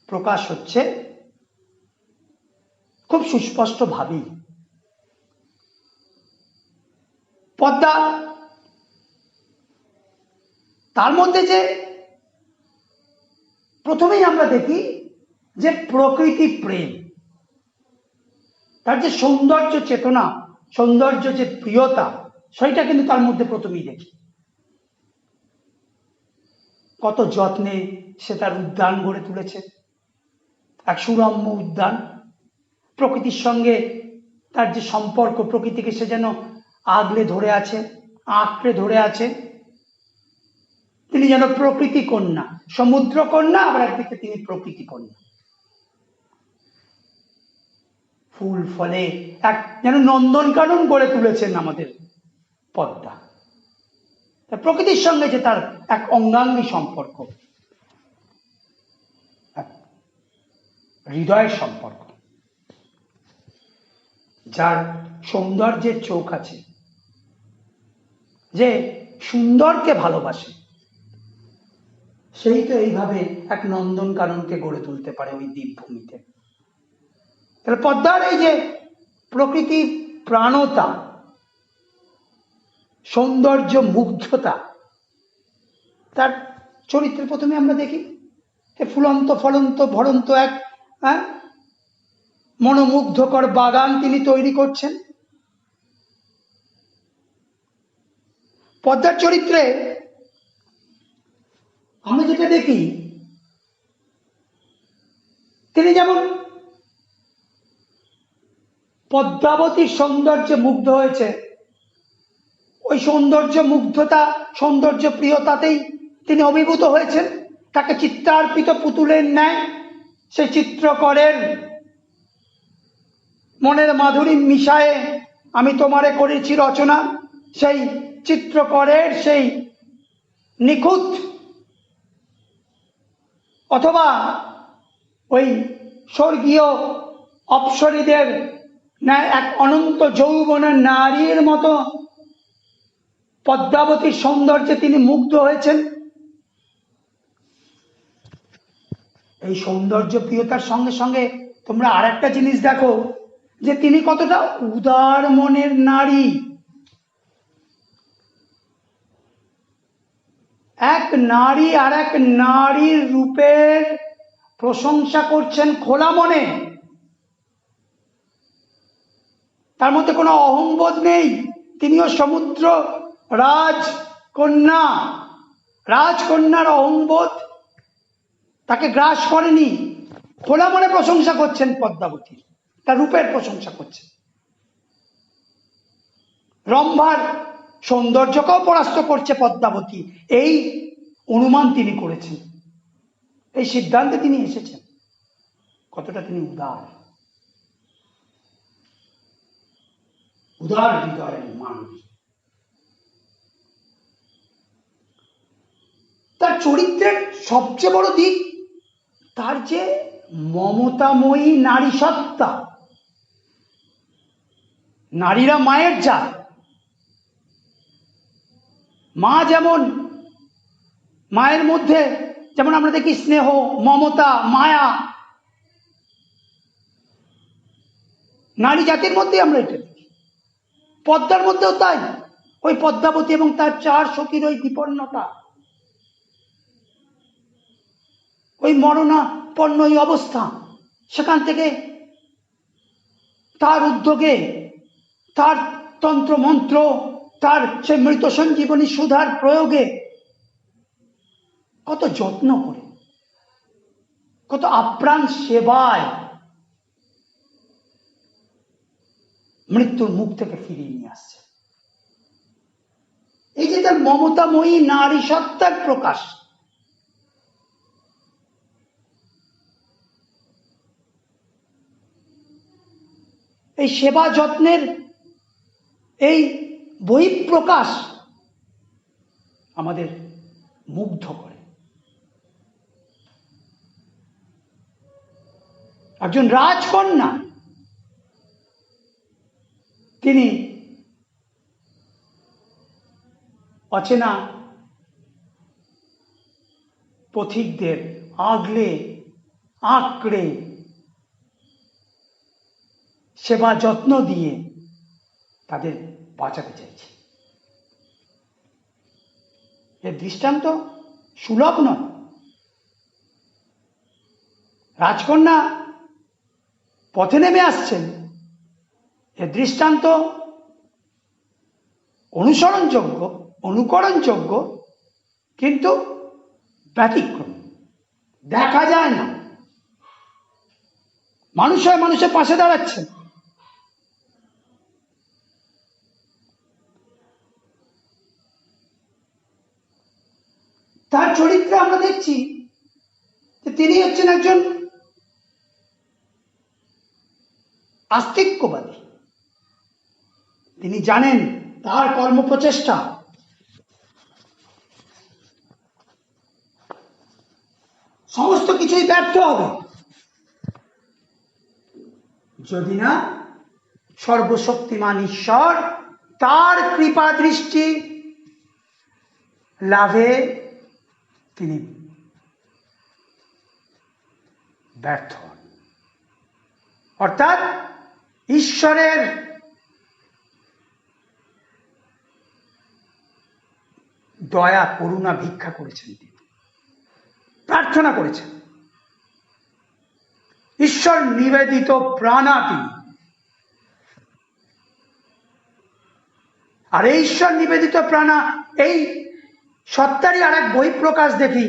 প্রকাশ হচ্ছে খুব সুস্পষ্ট ভাবেই। পদ্মা, তার মধ্যে যে প্রথমেই আমরা দেখি যে প্রকৃতি প্রেম, তার যে সৌন্দর্য চেতনা, সৌন্দর্য যে প্রিয়তা, সেটা কিন্তু তার মধ্যে প্রথমেই দেখি। কত যত্নে সে তার উদ্যান গড়ে তুলেছে, এক সুরম্য উদ্যান। প্রকৃতির সঙ্গে তার যে সম্পর্ক, প্রকৃতিকে সে যেন আগলে ধরে আছে, আঁকড়ে ধরে আছে। তিনি যেন প্রকৃতি কন্যা, সমুদ্র কন্যা, আবার একদিকে তিনি প্রকৃতি কন্যা। ফুল ফলে এক যেন নন্দনকানন গড়ে তুলেছেন আমাদের পদ্মা। প্রকৃতির সঙ্গে যে তার এক অঙ্গাঙ্গী সম্পর্ক, হৃদয়ের সম্পর্ক, যার সৌন্দর্যের চোখ আছে, যে সুন্দরকে ভালোবাসে, সেই তো এইভাবে এক নন্দনকাননকে গড়ে তুলতে পারে ওই দ্বীপভূমিতে। তাহলে পদ্মার এই যে প্রকৃতির প্রাণতা, সৌন্দর্য, মুগ্ধতা তার চরিত্রে প্রথমে আমরা দেখি। ফুলন্ত ফলন্ত ভরন্ত এক মনোমুগ্ধকর বাগান তিনি তৈরি করছেন। পদ্মার চরিত্রে আমরা যেটা দেখি, তিনি যেমন পদ্মাবতীর সৌন্দর্যে মুগ্ধ হয়েছে, ওই সৌন্দর্য মুগ্ধতা, সৌন্দর্য প্রিয়তাতেই তিনি অভিভূত হয়েছেন। তাকে চিত্রার্পিত পুতুলের ন্যায় সেই চিত্রকরের মনের মাধুরী মিশায়ে আমি তোমারে করেছি রচনা, সেই চিত্রকরের সেই নিখুঁত, অথবা ওই স্বর্গীয় অপ্সরীদের ন্যায় এক অনন্ত যৌবনের নারীর মতো পদ্মাবতীর সৌন্দর্যে তিনি মুগ্ধ হয়েছেন। এই সৌন্দর্য প্রিয়তার সঙ্গে সঙ্গে তোমরা আর একটা জিনিস দেখো, যে তিনি কতটা উদার মনের নারী। এক নারী আর এক নারীর রূপের প্রশংসা করছেন খোলা মনে, তার মধ্যে কোনো অহংবোধ নেই। তিনিও সমুদ্র রাজকন্যা, রাজকন্যার অহংবোধ তাকে গ্রাস করেনি। খোলা মনে প্রশংসা করছেন পদ্মাবতীর, তার রূপের প্রশংসা করছেন। রম্ভার সৌন্দর্যকেও পরাস্ত করছে পদ্মাবতী, এই অনুমান তিনি করেছেন, এই সিদ্ধান্তে তিনি এসেছেন। কতটা তিনি উদার, উদার হৃদয়ের মানুষ। তার চরিত্রের সবচেয়ে বড় দিক তার যে মমতাময়ী নারী সত্তা। নারীরা মায়ের জাত। মা যেমন, মায়ের মধ্যে যেমন আমরা দেখি স্নেহ, মমতা, মায়া, নারী জাতির মধ্যে আমরা এটা দেখি। পদ্মার মধ্যেও তাই। ওই পদ্মাবতী এবং তার 4 সখীর ওই বিপন্নতা, ওই মরণাপন্ন ওই অবস্থা, সেখান থেকে তার উদ্যোগে, তার তন্ত্র মন্ত্র, তার সেই মৃত সঞ্জীবনী সুধার প্রয়োগে কত যত্ন করে, কত আপ্রাণ সেবায় মৃত্যুর মুখ থেকে ফিরিয়ে নিয়ে আসছে। এই যে তার মমতাময়ী নারী সত্তার প্রকাশ, এই সেবা যত্নের এই বহিঃপ্রকাশ আমাদের মুগ্ধ করে। একজন রাজকন্যা, তিনি অচেনা পথিকদের আগলে আঁকড়ে সেবা যত্ন দিয়ে তাদের বাঁচাতে চাইছে। এর দৃষ্টান্ত সুলভ নয়। রাজকন্যা পথে নেমে আসছেন, এর দৃষ্টান্ত অনুসরণযোগ্য, অনুকরণযোগ্য, কিন্তু ব্যতিক্রম। দেখা যায় না। মানুষ হয় মানুষের পাশে দাঁড়াচ্ছেন। তার চরিত্রে আমরা দেখছি যে তিনি হচ্ছেন একজন আস্তিক্যবাদী। তিনি জানেন তার কর্মপ্রচেষ্টা সমস্ত কিছুই ব্যর্থ হবে যদি না সর্বশক্তিমান ঈশ্বর তার কৃপা দৃষ্টি লাভে তিনি ব্যর্থ হন। অর্থাৎ ঈশ্বরের দয়া করুণা ভিক্ষা করেছেন, তিনি প্রার্থনা করেছেন। ঈশ্বর নিবেদিত প্রাণা তিনি। আর এই ঈশ্বর নিবেদিত প্রাণা, এই সত্তারই আর এক বহিঃপ্রকাশ দেখি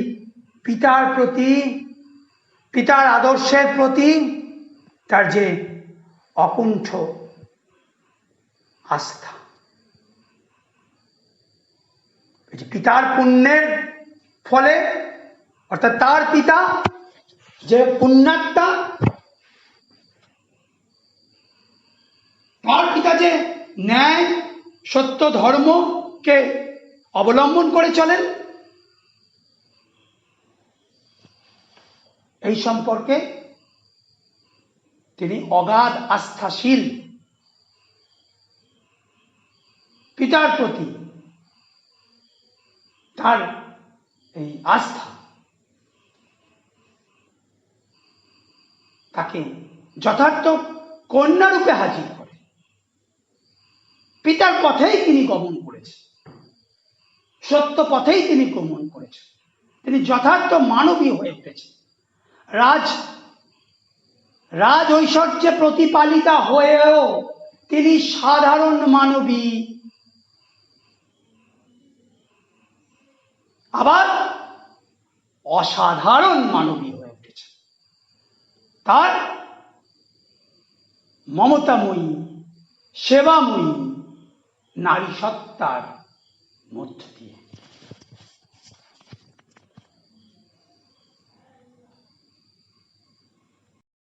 পিতার প্রতি, পিতার আদর্শের প্রতি তার যে অকুণ্ঠ আস্থা। পিতার পুণ্যের ফলে, অর্থাৎ তার পিতা যে পুণ্যাত্মা, তার পিতা যে ন্যায় সত্য ধর্মকে অবলম্বন করে চলেন, এই সম্পর্কে তিনি অগাধ আস্থাশীল। পিতার প্রতি তার এই আস্থা তাকে যথার্থ কন্যারূপে হাজির করে। পিতার পথেই তিনি গমন করেছেন, সত্য পথেই তিনি গমন করেছেন। তিনি যথার্থ মানবী হয়ে উঠেছেন। রাজ ঐশ্বর্যে প্রতিপালিতা হয়েও তিনি সাধারণ মানবী, আবার অসাধারণ মানবী হয়ে উঠেছে তার মমতাময়ী, সেবাময়ী নারী সত্তার মধ্য দিয়ে।